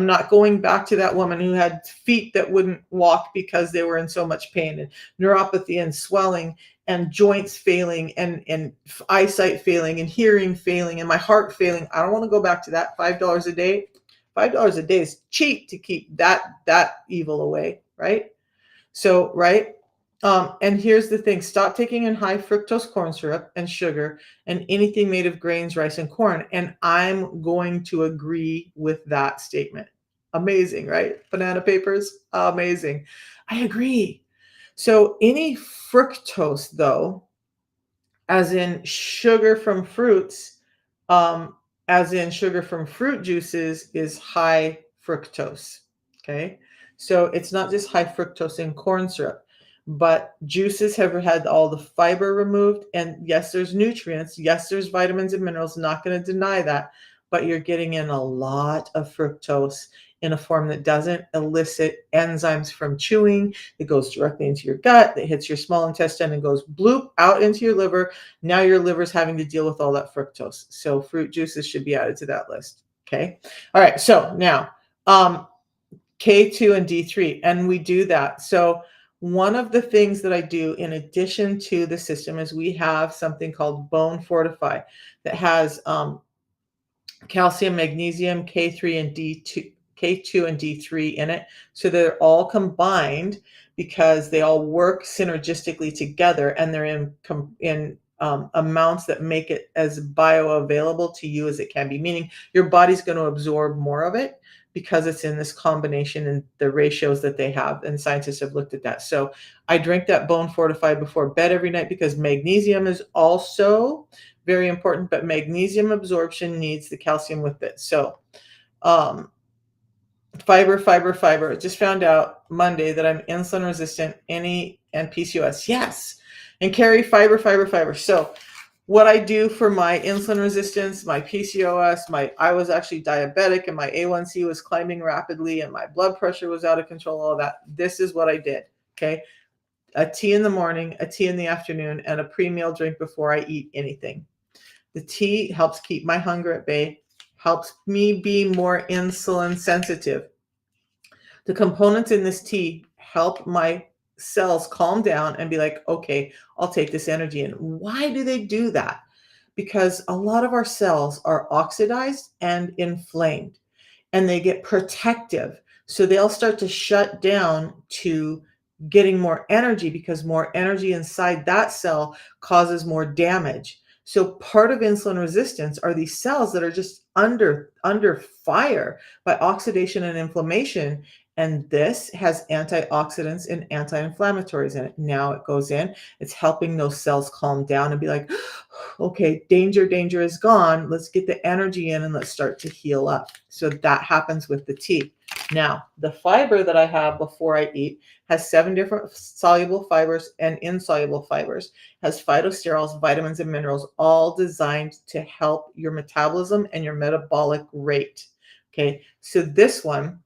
not going back to that woman who had feet that wouldn't walk because they were in so much pain and neuropathy and swelling and joints failing and eyesight failing and hearing failing and my heart failing. I don't want to go back to that. $5 a day. $5 a day is cheap to keep that evil away, right? So, right. And here's the thing, stop taking in high fructose corn syrup and sugar and anything made of grains, rice, and corn. And I'm going to agree with that statement. Amazing, right? Banana papers, amazing. I agree. So any fructose, though, as in sugar from fruits, um, as in sugar from fruit juices, is high fructose. Okay. So it's not just high fructose in corn syrup, but juices have had all the fiber removed. And yes, there's nutrients. Yes, there's vitamins and minerals. Not going to deny that. But you're getting in a lot of fructose in a form that doesn't elicit enzymes from chewing. It goes directly into your gut, it hits your small intestine and goes bloop out into your liver. Now your liver's having to deal with all that fructose. So fruit juices should be added to that list. Okay. All right. So now K2 and D3, and we do that. So one of the things that I do in addition to the system is we have something called Bone Fortify that has calcium, magnesium, K3 and D2, K2 and D3 in it. So they're all combined because they all work synergistically together, and they're in amounts that make it as bioavailable to you as it can be, meaning your body's going to absorb more of it because it's in this combination and the ratios that they have, and scientists have looked at that. So I drink that Bone Fortify before bed every night because magnesium is also very important, but magnesium absorption needs the calcium with it. So fiber. Just found out Monday that I'm insulin resistant, and PCOS. Yes. And carry fiber. So what I do for my insulin resistance, my PCOS, I was actually diabetic and my A1C was climbing rapidly and my blood pressure was out of control, all that. This is what I did. Okay. A tea in the morning, a tea in the afternoon, and a pre-meal drink before I eat anything. The tea helps keep my hunger at bay, helps me be more insulin sensitive. The components in this tea help my cells calm down and be like, okay, I'll take this energy in. Why do they do that? Because a lot of our cells are oxidized and inflamed, and they get protective. So they'll start to shut down to getting more energy because more energy inside that cell causes more damage. So part of insulin resistance are these cells that are just under fire by oxidation and inflammation. And this has antioxidants and anti-inflammatories in it. Now it goes in, it's helping those cells calm down and be like, okay, danger is gone. Let's get the energy in and let's start to heal up. So that happens with the tea. Now, the fiber that I have before I eat has 7 different soluble fibers and insoluble fibers, has phytosterols, vitamins, and minerals, all designed to help your metabolism and your metabolic rate. Okay, so this one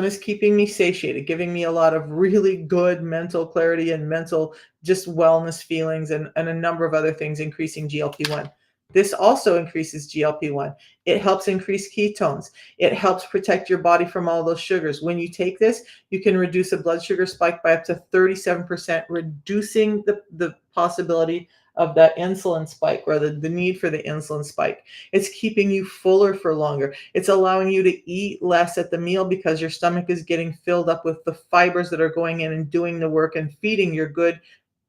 is keeping me satiated, giving me a lot of really good mental clarity and mental just wellness feelings and a number of other things, increasing GLP-1. This also increases GLP-1. It helps increase ketones. It helps protect your body from all those sugars. When you take this, you can reduce a blood sugar spike by up to 37%, reducing the possibility of that insulin spike, or the need for the insulin spike. It's keeping you fuller for longer. It's allowing you to eat less at the meal because your stomach is getting filled up with the fibers that are going in and doing the work and feeding your good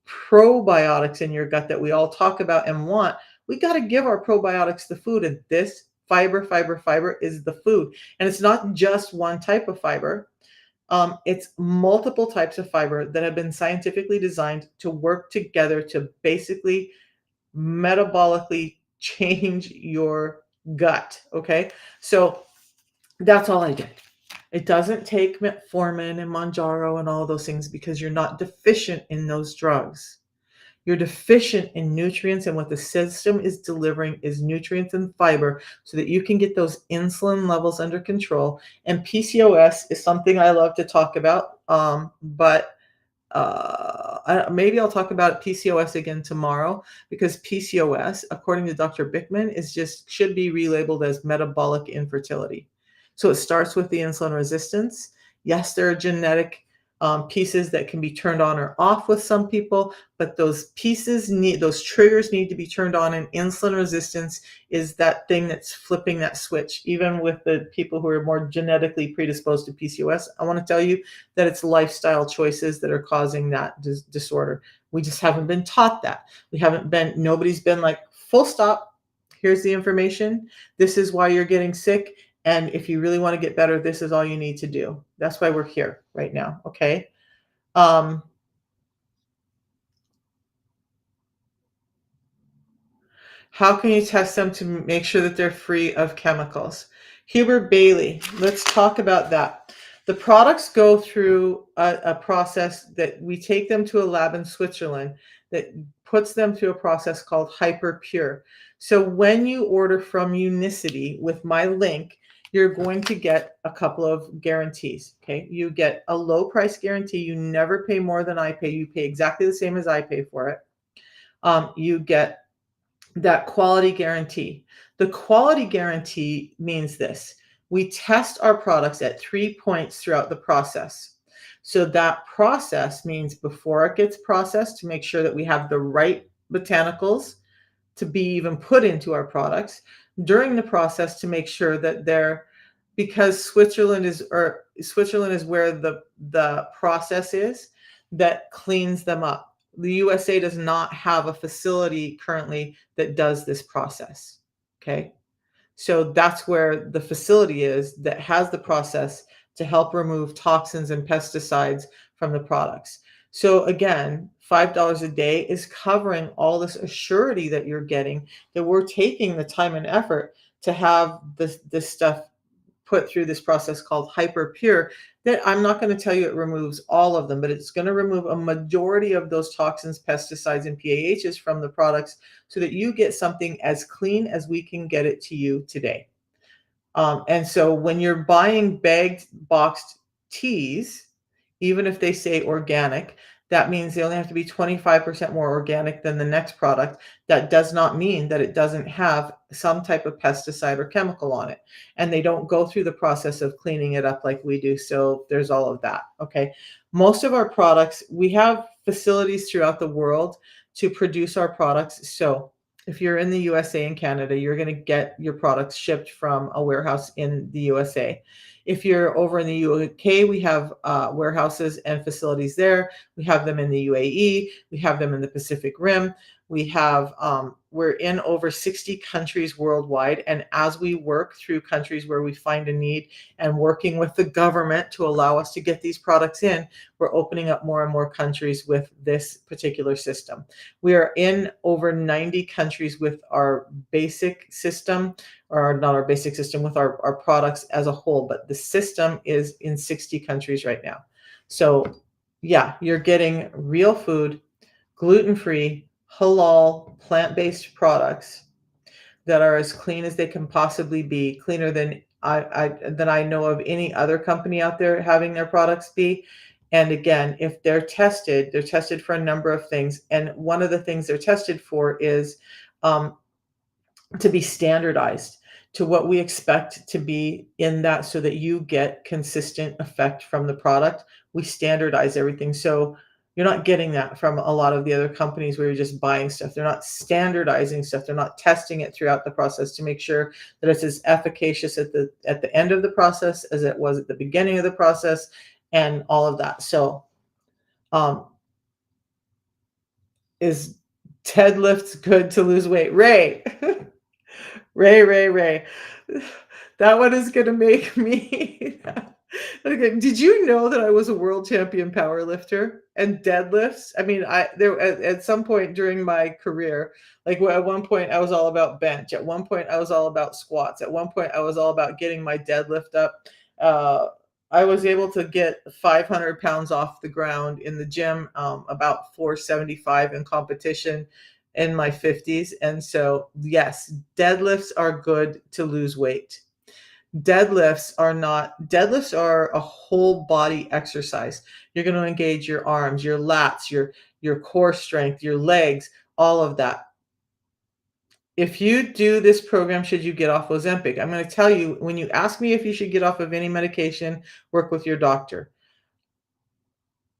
probiotics in your gut that we all talk about and want. We got to give our probiotics the food, and this fiber is the food. And it's not just one type of fiber. It's multiple types of fiber that have been scientifically designed to work together to basically metabolically change your gut. Okay. So that's all I did. It doesn't take metformin and monjauro and all those things because you're not deficient in those drugs. You're deficient in nutrients, and what the system is delivering is nutrients and fiber so that you can get those insulin levels under control. And PCOS is something I love to talk about, but maybe I'll talk about PCOS again tomorrow, because PCOS, according to Dr. Bickman, should be relabeled as metabolic infertility. So it starts with the insulin resistance. Yes, there are genetic pieces that can be turned on or off with some people, but those triggers need to be turned on, and insulin resistance is that thing that's flipping that switch. Even with the people who are more genetically predisposed to PCOS, I want to tell you that it's lifestyle choices that are causing that disorder. We just haven't been taught that. Nobody's been like, full stop, here's the information. This is why you're getting sick. And if you really want to get better, this is all you need to do. That's why we're here right now. Okay. How can you test them to make sure that they're free of chemicals? Hubert Bailey, let's talk about that. The products go through a process that we take them to a lab in Switzerland that puts them through a process called hyperpure. So when you order from Unicity with my link, you're going to get a couple of guarantees. Okay. You get a low price guarantee. You never pay more than I pay. You pay exactly the same as I pay for it. You get that quality guarantee. The quality guarantee means this: we test our products at 3 points throughout the process. So that process means before it gets processed, to make sure that we have the right botanicals to be even put into our products, during the process to make sure that because Switzerland is where the process is that cleans them up. The USA does not have a facility currently that does this process. Okay. So that's where the facility is that has the process to help remove toxins and pesticides from the products. So again, $5 a day is covering all this assurity that you're getting, that we're taking the time and effort to have this stuff put through this process called hyperpure, that I'm not going to tell you it removes all of them, but it's going to remove a majority of those toxins, pesticides, and PAHs from the products so that you get something as clean as we can get it to you today. And so when you're buying bagged boxed teas, even if they say organic, that means they only have to be 25% more organic than the next product. That does not mean that it doesn't have some type of pesticide or chemical on it. And they don't go through the process of cleaning it up like we do. So there's all of that. Okay. Most of our products, we have facilities throughout the world to produce our products. So if you're in the USA and Canada, you're going to get your products shipped from a warehouse in the USA. If you're over in the UK, we have warehouses and facilities there. We have them in the UAE. We have them in the Pacific Rim. We're in over 60 countries worldwide. And as we work through countries where we find a need and working with the government to allow us to get these products in, we're opening up more and more countries with this particular system. We are in over 90 countries with our basic system, or not our basic system, with our products as a whole, but the system is in 60 countries right now. So yeah, you're getting real food, gluten-free, halal, plant-based products that are as clean as they can possibly be, cleaner than I know of any other company out there having their products be. And again, if they're tested for a number of things. And one of the things they're tested for is to be standardized to what we expect to be in that so that you get consistent effect from the product. We standardize everything. So you're not getting that from a lot of the other companies where you're just buying stuff. They're not standardizing stuff. They're not testing it throughout the process to make sure that it's as efficacious at the end of the process as it was at the beginning of the process and all of that. So um, is deadlifts good to lose weight? Ray. Ray. That one is gonna make me okay, did you know that I was a world champion power lifter and deadlifts? I mean, I there at some point during my career, like at one point I was all about bench. At one point I was all about squats. At one point I was all about getting my deadlift up. Uh, I was able to get 500 pounds off the ground in the gym, about 475 in competition in my 50s. And so, yes, deadlifts are good to lose weight. Deadlifts are a whole body exercise. You're going to engage your arms, your lats, your core strength, your legs, all of that. If you do this program, should you get off Ozempic? I'm going to tell you, when you ask me if you should get off of any medication, work with your doctor.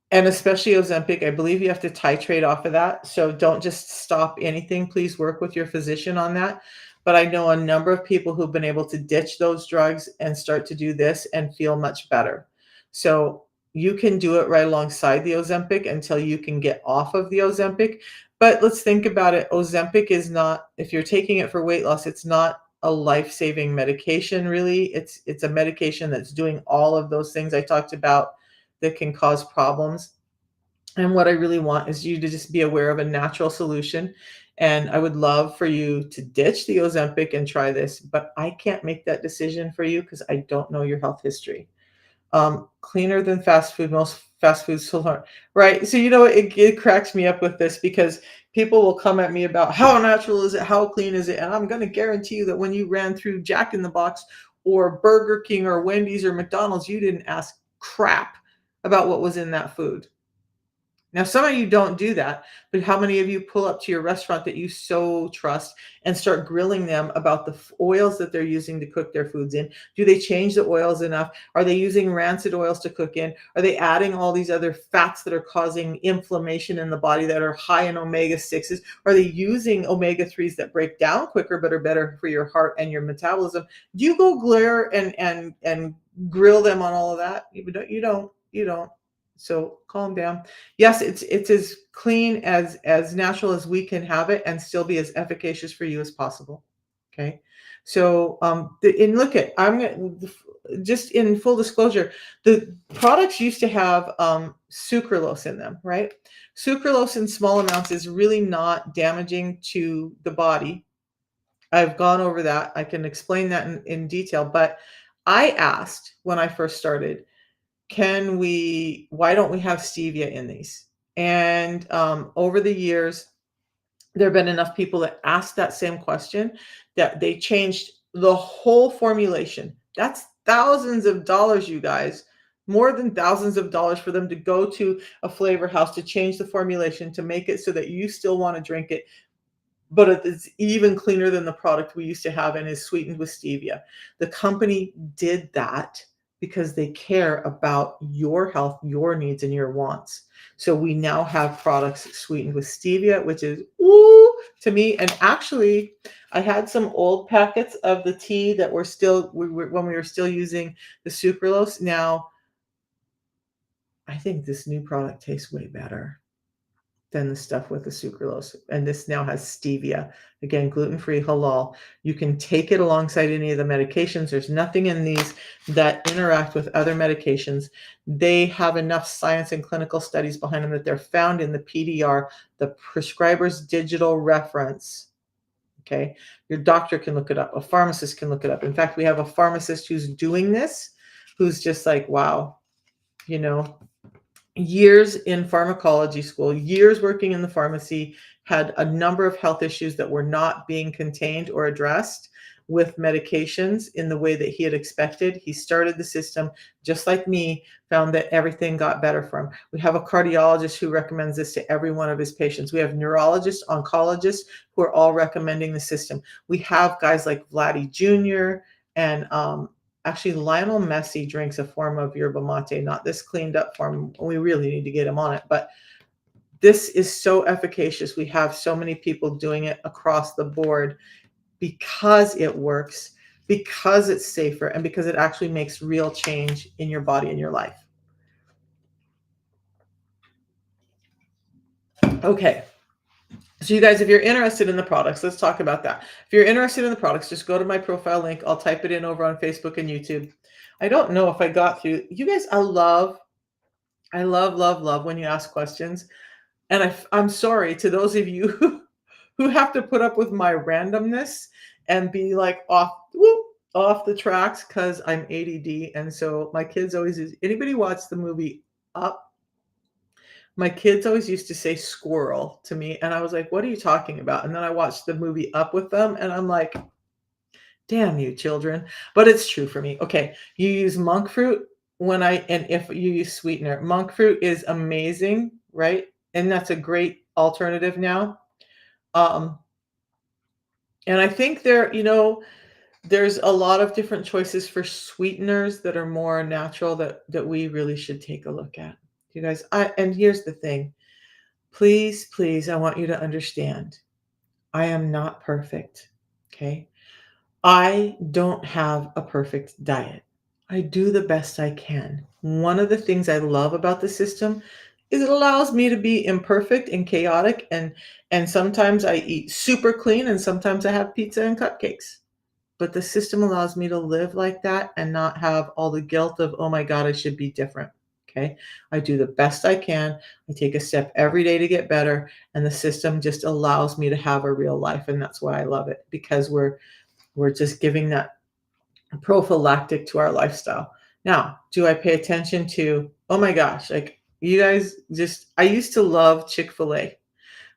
And especially Ozempic, I believe you have to titrate off of that. So don't just stop anything. Please work with your physician on that. But I know a number of people who've been able to ditch those drugs and start to do this and feel much better. So you can do it right alongside the Ozempic until you can get off of the Ozempic. But let's think about it. Ozempic is not, if you're taking it for weight loss, it's not a life-saving medication, really. It's a medication that's doing all of those things I talked about that can cause problems. And what I really want is you to just be aware of a natural solution. And I would love for you to ditch the Ozempic and try this, but I can't make that decision for you because I don't know your health history. Cleaner than fast food. Most fast foods still aren't. Right. So, it cracks me up with this because people will come at me about how natural is it? How clean is it? And I'm going to guarantee you that when you ran through Jack in the Box or Burger King or Wendy's or McDonald's, you didn't ask crap about what was in that food. Now, some of you don't do that, but how many of you pull up to your restaurant that you so trust and start grilling them about the oils that they're using to cook their foods in? Do they change the oils enough? Are they using rancid oils to cook in? Are they adding all these other fats that are causing inflammation in the body that are high in omega-6s? Are they using omega-3s that break down quicker but are better for your heart and your metabolism? Do you go glare and grill them on all of that? You don't. So calm down. Yes, it's as clean as natural as we can have it and still be as efficacious for you as possible. Okay. So and look at I'm gonna just in full disclosure, the products used to have sucralose in them, right? Sucralose in small amounts is really not damaging to the body. I've gone over that. I can explain that in detail, but I asked when I first started, why don't we have stevia in these? And over the years, there have been enough people that asked that same question that they changed the whole formulation. That's thousands of dollars, you guys, more than thousands of dollars for them to go to a flavor house to change the formulation to make it so that you still want to drink it, but it's even cleaner than the product we used to have and is sweetened with stevia. The company did that because they care about your health, your needs, and your wants. So we now have products sweetened with stevia, which is ooh to me. And actually, I had some old packets of the tea that were when we were still using the sucralose. Now, I think this new product tastes way better than the stuff with the sucralose. And this now has stevia. Again, gluten-free, halal. You can take it alongside any of the medications. There's nothing in these that interact with other medications. They have enough science and clinical studies behind them that they're found in the PDR, the prescriber's digital reference. Okay. Your doctor can look it up. A pharmacist can look it up. In fact, we have a pharmacist who's doing this, who's just like, wow, years in pharmacology school, years working in the pharmacy, had a number of health issues that were not being contained or addressed, with medications in the way that he had expected. He started the system just like me, found that everything got better for him. We have a cardiologist who recommends this to every one of his patients. We have neurologists, oncologists who are all recommending the system. We have guys like Vladdy Jr. and actually Lionel Messi drinks a form of yerba mate, not this cleaned up form. We really need to get him on it, but this is so efficacious. We have so many people doing it across the board because it works, because it's safer, and because it actually makes real change in your body and your life. Okay. So you guys, if you're interested in the products, let's talk about that. If you're interested in the products, just go to my profile link. I'll type it in over on Facebook and YouTube. I don't know if I got through. You guys, I love, love when you ask questions. And I'm sorry to those of you who have to put up with my randomness and be like off the tracks because I'm ADD. And so my kids always, anybody watch the movie Up? My kids always used to say squirrel to me. And I was like, what are you talking about? And then I watched the movie Up with them. And I'm like, damn you children. But it's true for me. Okay. You use monk fruit and if you use sweetener. Monk fruit is amazing, right? And that's a great alternative now. And I think there's a lot of different choices for sweeteners that are more natural that we really should take a look at. You guys, and here's the thing. Please, I want you to understand. I am not perfect. Okay? I don't have a perfect diet. I do the best I can. One of the things I love about the system is it allows me to be imperfect and chaotic, and sometimes I eat super clean and sometimes I have pizza and cupcakes. But the system allows me to live like that and not have all the guilt of, oh my God, I should be different. Okay. I do the best I can. I take a step every day to get better. And the system just allows me to have a real life. And that's why I love it, because we're just giving that prophylactic to our lifestyle. Now, do I pay attention to, oh my gosh, like you guys I used to love Chick-fil-A.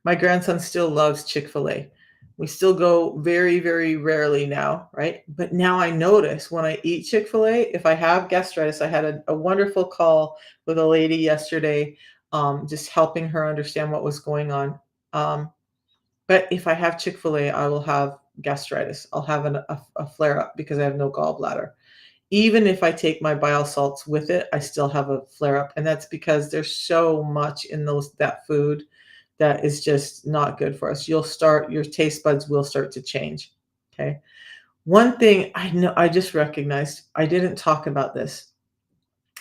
My grandson still loves Chick-fil-A. We still go very, very rarely now, right? But now I notice when I eat Chick-fil-A, if I have gastritis, I had a wonderful call with a lady yesterday, just helping her understand what was going on. But if I have Chick-fil-A, I will have gastritis. I'll have a flare-up because I have no gallbladder. Even if I take my bile salts with it, I still have a flare-up. And that's because there's so much in that food that is just not good for us. Your taste buds will start to change. Okay. One thing I just recognized, I didn't talk about this.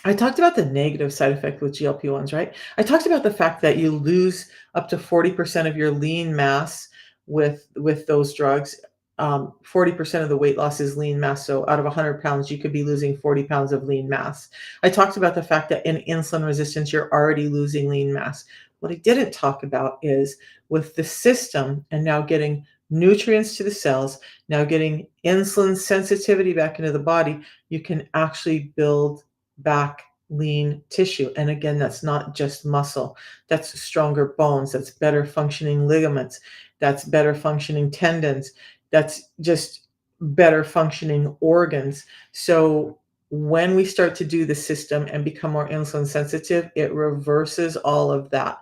I talked about the negative side effect with GLP-1s, right? I talked about the fact that you lose up to 40% of your lean mass with those drugs. 40% of the weight loss is lean mass. So out of 100 pounds, you could be losing 40 pounds of lean mass. I talked about the fact that in insulin resistance, you're already losing lean mass. What I didn't talk about is with the system and now getting nutrients to the cells, now getting insulin sensitivity back into the body, you can actually build back lean tissue. And again, that's not just muscle. That's stronger bones. That's better functioning ligaments. That's better functioning tendons. That's just better functioning organs. So when we start to do the system and become more insulin sensitive, it reverses all of that.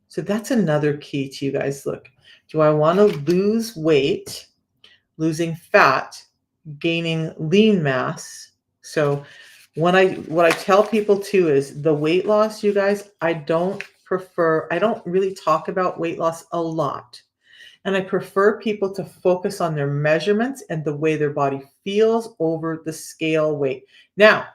So that's another key to you guys. Look, do I want to lose weight, losing fat, gaining lean mass? So what I tell people too is the weight loss, you guys, I don't really talk about weight loss a lot. And I prefer people to focus on their measurements and the way their body feels over the scale weight. Now,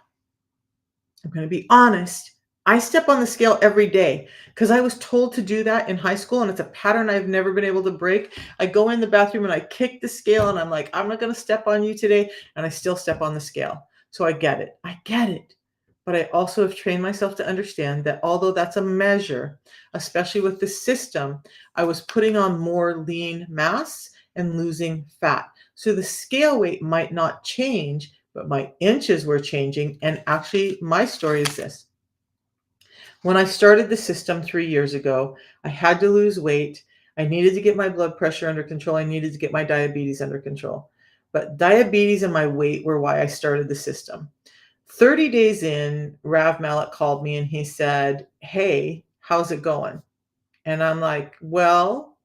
I'm going to be honest. I step on the scale every day because I was told to do that in high school, and it's a pattern I've never been able to break. I go in the bathroom and I kick the scale and I'm like, I'm not going to step on you today. And I still step on the scale. So I get it. But I also have trained myself to understand that although that's a measure, especially with the system, I was putting on more lean mass and losing fat. So the scale weight might not change, but my inches were changing. And actually, my story is this. When I started the system 3 years ago, I had to lose weight. I needed to get my blood pressure under control. I needed to get my diabetes under control. But diabetes and my weight were why I started the system. 30 days in, Rav Mallet called me and he said, "Hey, how's it going?" And I'm like, "Well,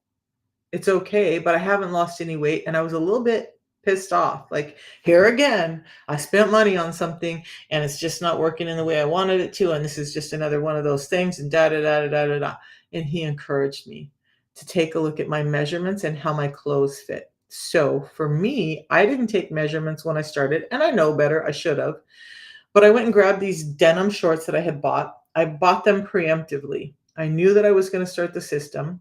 it's okay, but I haven't lost any weight." And I was a little bit pissed off. Like, here again, I spent money on something and it's just not working in the way I wanted it to. And this is just another one of those things, and da da da da da da da. And he encouraged me to take a look at my measurements and how my clothes fit. So for me, I didn't take measurements when I started, and I know better, I should have. But I went and grabbed these denim shorts that I had bought. I bought them preemptively. I knew that I was going to start the system.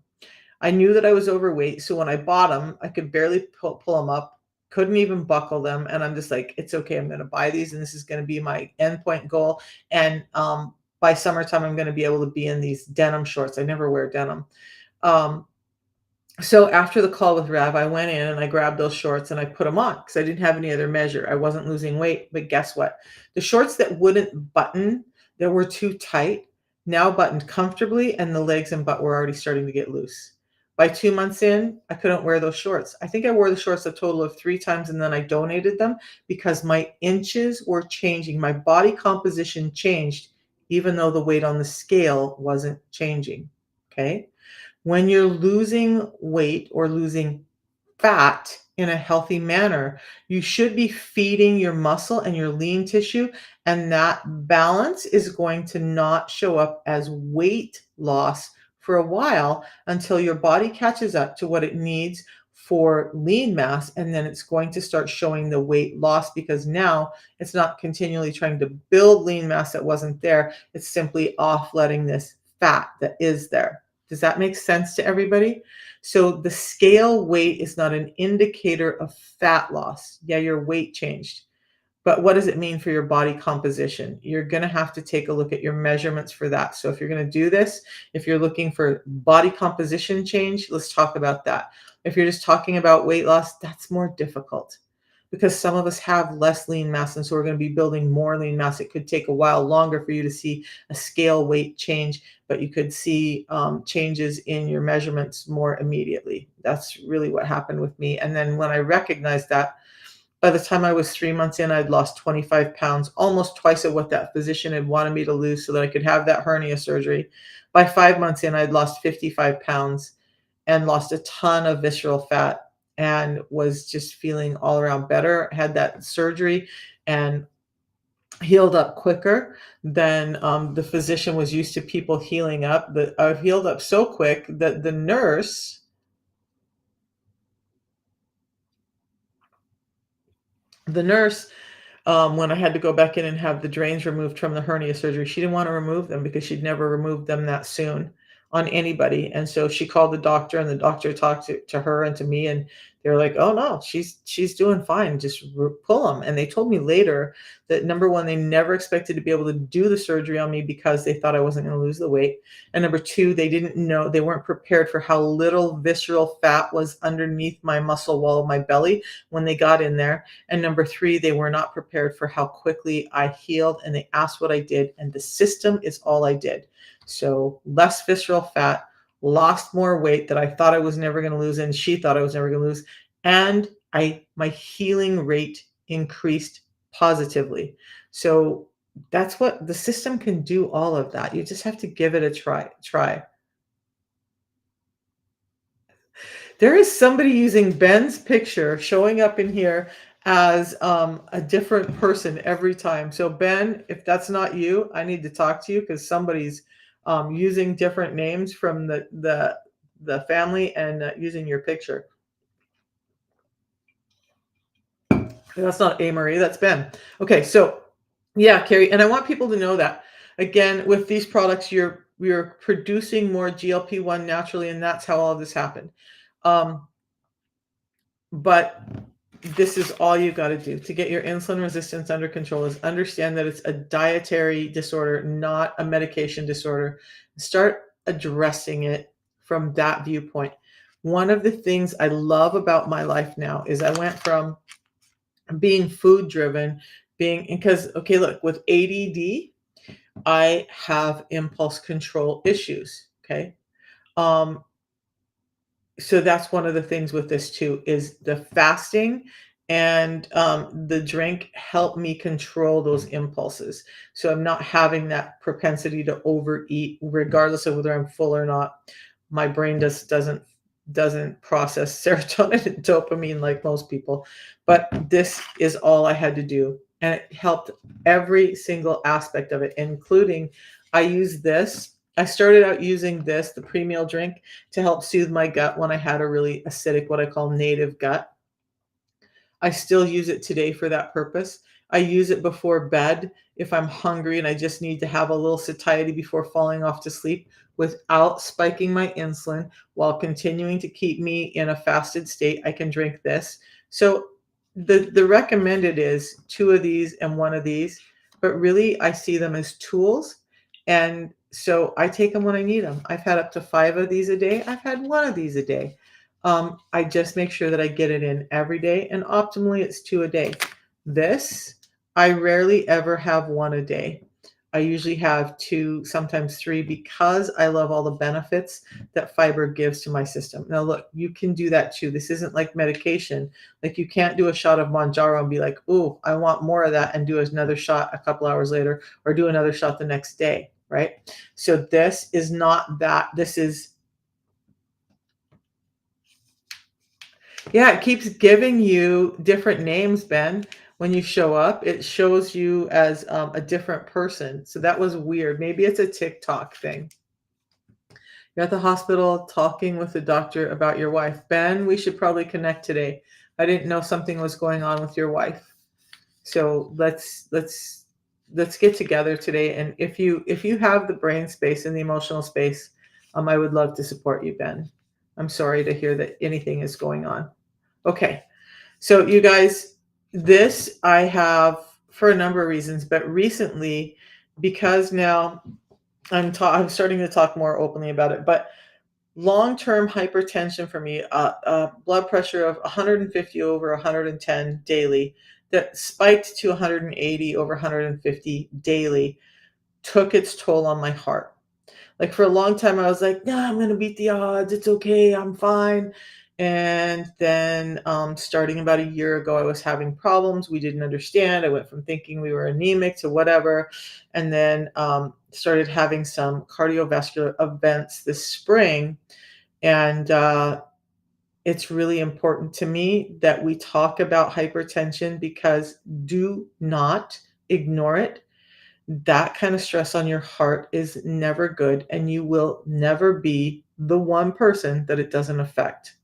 I knew that I was overweight, so when I bought them, I could barely pull them up, couldn't even buckle them, and I'm just like, "It's okay, I'm gonna buy these, and this is gonna be my endpoint goal." And, by summertime, I'm gonna be able to be in these denim shorts. I never wear denim. Um, so after the call with Rav, I went in and I grabbed those shorts and I put them on because I didn't have any other measure. I wasn't losing weight, but guess what? The shorts that wouldn't button, that were too tight, now buttoned comfortably, and the legs and butt were already starting to get loose. By 2 months in, I couldn't wear those shorts. I think I wore the shorts a total of 3 times and then I donated them because my inches were changing. My body composition changed, even though the weight on the scale wasn't changing. Okay. When you're losing weight or losing fat in a healthy manner, you should be feeding your muscle and your lean tissue, and that balance is going to not show up as weight loss for a while until your body catches up to what it needs for lean mass, and then it's going to start showing the weight loss because now it's not continually trying to build lean mass that wasn't there. It's simply offloading this fat that is there. Does that make sense to everybody? So the scale weight is not an indicator of fat loss. Yeah, your weight changed. But what does it mean for your body composition? You're going to have to take a look at your measurements for that. So if you're going to do this, if you're looking for body composition change, let's talk about that. If you're just talking about weight loss, that's more difficult because some of us have less lean mass. And so we're going to be building more lean mass. It could take a while longer for you to see a scale weight change, but you could see changes in your measurements more immediately. That's really what happened with me. And then when I recognized that, by the time I was 3 months in, I'd lost 25 pounds, almost twice of what that physician had wanted me to lose so that I could have that hernia surgery. By 5 months in, I'd lost 55 pounds and lost a ton of visceral fat and was just feeling all around better. Had that surgery and healed up quicker than the physician was used to people healing up. But I healed up so quick that the nurse when I had to go back in and have the drains removed from the hernia surgery, she didn't want to remove them because she'd never removed them that soon on anybody. And so she called the doctor, and the doctor talked to her and to me, and they were like, "Oh no, she's doing fine. Just pull them." And they told me later that number one, they never expected to be able to do the surgery on me because they thought I wasn't going to lose the weight. And number two, they didn't know, they weren't prepared for how little visceral fat was underneath my muscle wall of my belly when they got in there. And number three, they were not prepared for how quickly I healed, and they asked what I did, and the system is all I did. So less visceral fat, lost more weight that I thought I was never going to lose, and she thought I was never going to lose, and my healing rate increased positively. So that's what the system can do, all of that. You just have to give it a try. There is somebody using Ben's picture showing up in here as a different person every time. So Ben, if that's not you, I need to talk to you because somebody's using different names from the family and using your picture. That's not A. Marie, that's Ben. Okay, so yeah, Carrie, and I want people to know that again with these products, you're producing more GLP-1 naturally, and that's how all of this happened. But this is all you got to do to get your insulin resistance under control is understand that it's a dietary disorder, not a medication disorder. Start addressing it from that viewpoint. One of the things I love about my life now is I went from being food driven, because, okay, look, with ADD, I have impulse control issues. Okay. So that's one of the things with this too, is the fasting and the drink helped me control those impulses. So I'm not having that propensity to overeat, regardless of whether I'm full or not. My brain just doesn't process serotonin and dopamine like most people. But this is all I had to do, and it helped every single aspect of it, including I use this. I started out using this, the pre-meal drink, to help soothe my gut when I had a really acidic, what I call native gut. I still use it today for that purpose. I use it before bed if I'm hungry and I just need to have a little satiety before falling off to sleep without spiking my insulin while continuing to keep me in a fasted state. I can drink this. So the recommended is 2 of these and 1 of these, but really I see them as tools, and so I take them when I need them. I've had up to 5 of these a day. I've had 1 of these a day. I just make sure that I get it in every day, and optimally it's 2 a day. This, I rarely ever have 1 a day. I usually have 2, sometimes 3, because I love all the benefits that fiber gives to my system. Now, look, you can do that too. This isn't like medication. Like, you can't do a shot of monjauro and be like, "Ooh, I want more of that," and do another shot a couple hours later, or do another shot the next day, right? So this is not that. This is, yeah, it keeps giving you different names, Ben. When you show up, it shows you as a different person. So that was weird. Maybe it's a TikTok thing. You're at the hospital talking with the doctor about your wife. Ben, we should probably connect today. I didn't know something was going on with your wife. So let's get together today. And if you have the brain space and the emotional space, I would love to support you, Ben. I'm sorry to hear that anything is going on. Okay. So you guys, this I have for a number of reasons, but recently, because now I'm starting to talk more openly about it, but long-term hypertension for me, blood pressure of 150 over 110 daily, that spiked to 180 over 150 daily, took its toll on my heart. Like, for a long time, I was like, "Nah, I'm gonna beat the odds. It's okay. I'm fine." And then, starting about a year ago, I was having problems we didn't understand. I went from thinking we were anemic to whatever, and then started having some cardiovascular events this spring. And it's really important to me that we talk about hypertension, because do not ignore it. That kind of stress on your heart is never good, and you will never be the one person that it doesn't affect.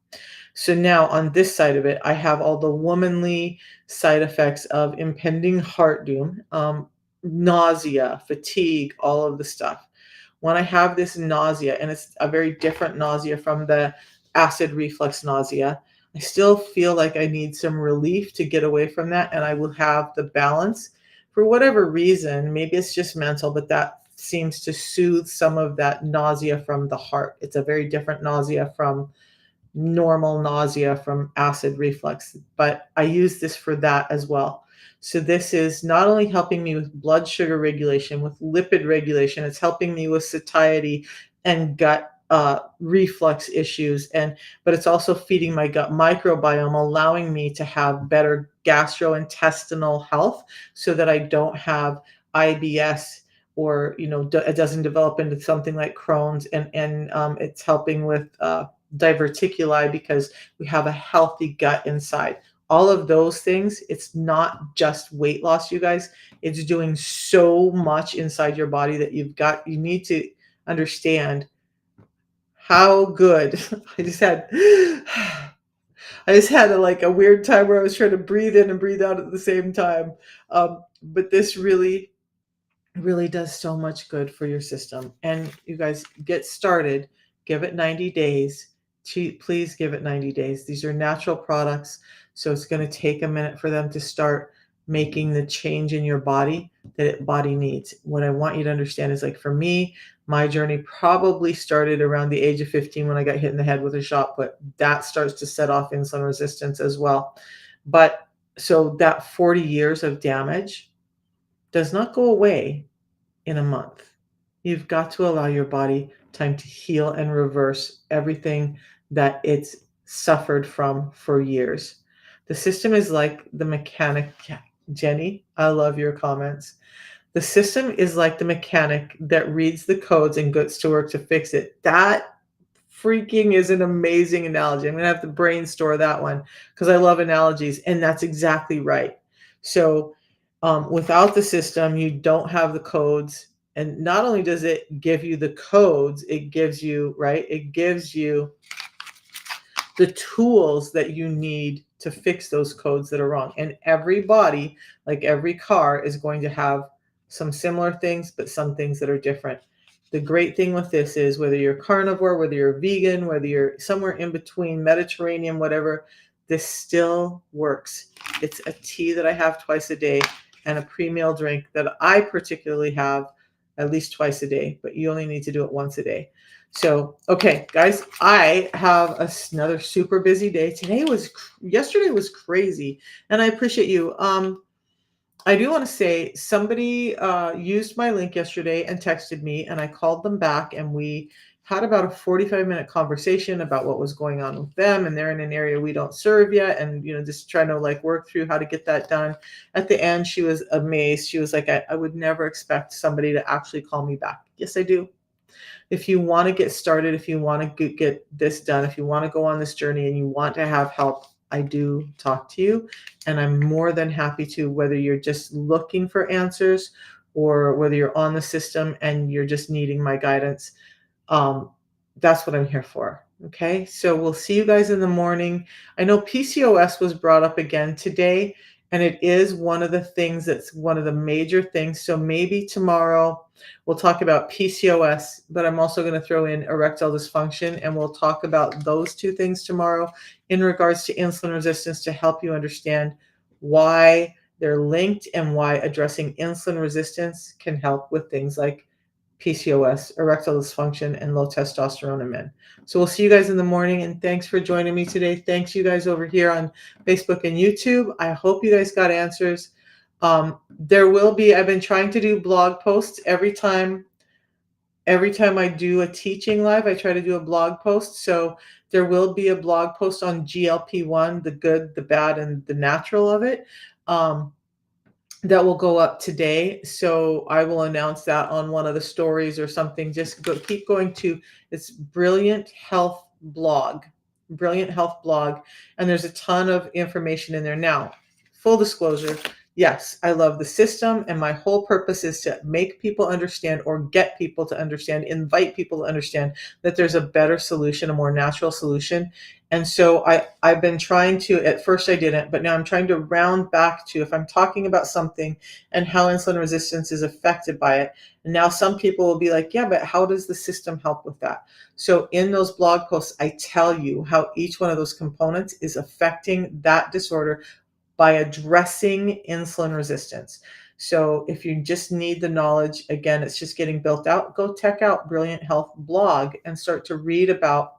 So now on this side of it, I have all the womanly side effects of impending heart doom, nausea, fatigue, all of the stuff. When I have this nausea, and it's a very different nausea from the acid reflux nausea, I still feel like I need some relief to get away from that, and I will have the balance for whatever reason. Maybe it's just mental, but that seems to soothe some of that nausea from the heart. It's a very different nausea from normal nausea from acid reflux, but I use this for that as well. So this is not only helping me with blood sugar regulation, with lipid regulation, it's helping me with satiety and gut reflux issues, but it's also feeding my gut microbiome, allowing me to have better gastrointestinal health, so that I don't have IBS, or it doesn't develop into something like Crohn's, and it's helping with diverticuli, because we have a healthy gut inside. All of those things, it's not just weight loss, you guys. It's doing so much inside your body that you need to understand how good. I just had a weird time where I was trying to breathe in and breathe out at the same time. But this really does so much good for your system. And you guys, get started. Give it 90 days. Please give it 90 days. These are natural products, so it's going to take a minute for them to start making the change in your body that body needs. What I want you to understand is, like, for me, my journey probably started around the age of 15 when I got hit in the head with a shot put. That starts to set off insulin resistance as well. But so that 40 years of damage does not go away in a month. You've got to allow your body time to heal and reverse everything that it's suffered from for years. The system is like the mechanic. Jenny, I love your comments. The system is like the mechanic that reads the codes and gets to work to fix it. That freaking is an amazing analogy. I'm going to have to brainstorm that one because I love analogies, and that's exactly right. So, without the system, you don't have the codes. And not only does it give you the codes, it gives you, right? It gives you the tools that you need to fix those codes that are wrong. And every body, like every car, is going to have some similar things, but some things that are different. The great thing with this is whether you're carnivore, whether you're vegan, whether you're somewhere in between, Mediterranean, whatever, this still works. It's a tea that I have twice a day and a pre-meal drink that I particularly have at least twice a day, but you only need to do it once a day. So, okay, guys, I have another super busy day. Yesterday was crazy, and I appreciate you. I do want to say somebody used my link yesterday and texted me, and I called them back, and we had about a 45-minute conversation about what was going on with them, and they're in an area we don't serve yet, and just trying to like work through how to get that done. At the end, she was amazed. She was like, I would never expect somebody to actually call me back. Yes, I do. If you want to get started, if you want to get this done, if you want to go on this journey and you want to have help, I do talk to you, and I'm more than happy to, whether you're just looking for answers or whether you're on the system and you're just needing my guidance. That's what I'm here for. Okay, so we'll see you guys in the morning. I know PCOS was brought up again today, and it is one of the things that's one of the major things. So maybe tomorrow we'll talk about PCOS, but I'm also going to throw in erectile dysfunction, and we'll talk about those two things tomorrow in regards to insulin resistance to help you understand why they're linked and why addressing insulin resistance can help with things like PCOS, erectile dysfunction, and low testosterone in men. So we'll see you guys in the morning, and thanks for joining me today. Thanks you guys over here on Facebook and YouTube. I hope you guys got answers. There will be, I've been trying to do blog posts every time I do a teaching live, I try to do a blog post. So there will be a blog post on GLP-1, the good, the bad, and the natural of it. That will go up today. So I will announce that on one of the stories or something. Just keep going to it's Brilliant Health Blog. And there's a ton of information in there. Now, full disclosure, yes, I love the system, and my whole purpose is to make people understand, or get people to understand, invite people to understand that there's a better solution, a more natural solution. And so I've been trying to, at first I didn't, but now I'm trying to round back to, if I'm talking about something and how insulin resistance is affected by it. And now some people will be like, yeah, but how does the system help with that? So in those blog posts, I tell you how each one of those components is affecting that disorder by addressing insulin resistance. So if you just need the knowledge, again, it's just getting built out, go check out Brilliant Health Blog and start to read about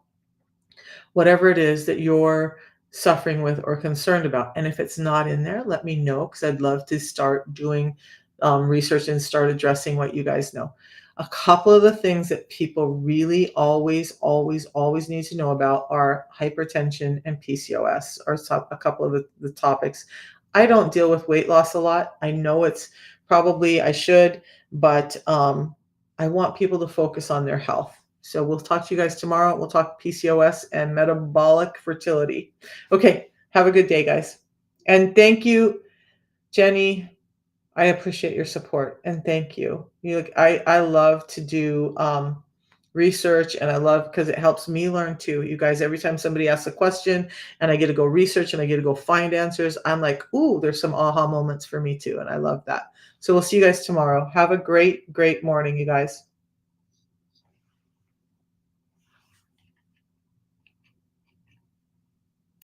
whatever it is that you're suffering with or concerned about. And if it's not in there, let me know, because I'd love to start doing research and start addressing what you guys know. A couple of the things that people really always need to know about are hypertension and PCOS, are a couple of the topics. I don't deal with weight loss a lot. I know it's probably I should, but I want people to focus on their health. So we'll talk to you guys tomorrow. We'll talk PCOS and metabolic fertility. Okay, have a good day, guys. And thank you, Jenny. I appreciate your support, and thank you. I love to do research, and I love because it helps me learn too. You guys, every time somebody asks a question and I get to go research and I get to go find answers, I'm like, ooh, there's some aha moments for me too, and I love that. So we'll see you guys tomorrow. Have a great morning, you guys.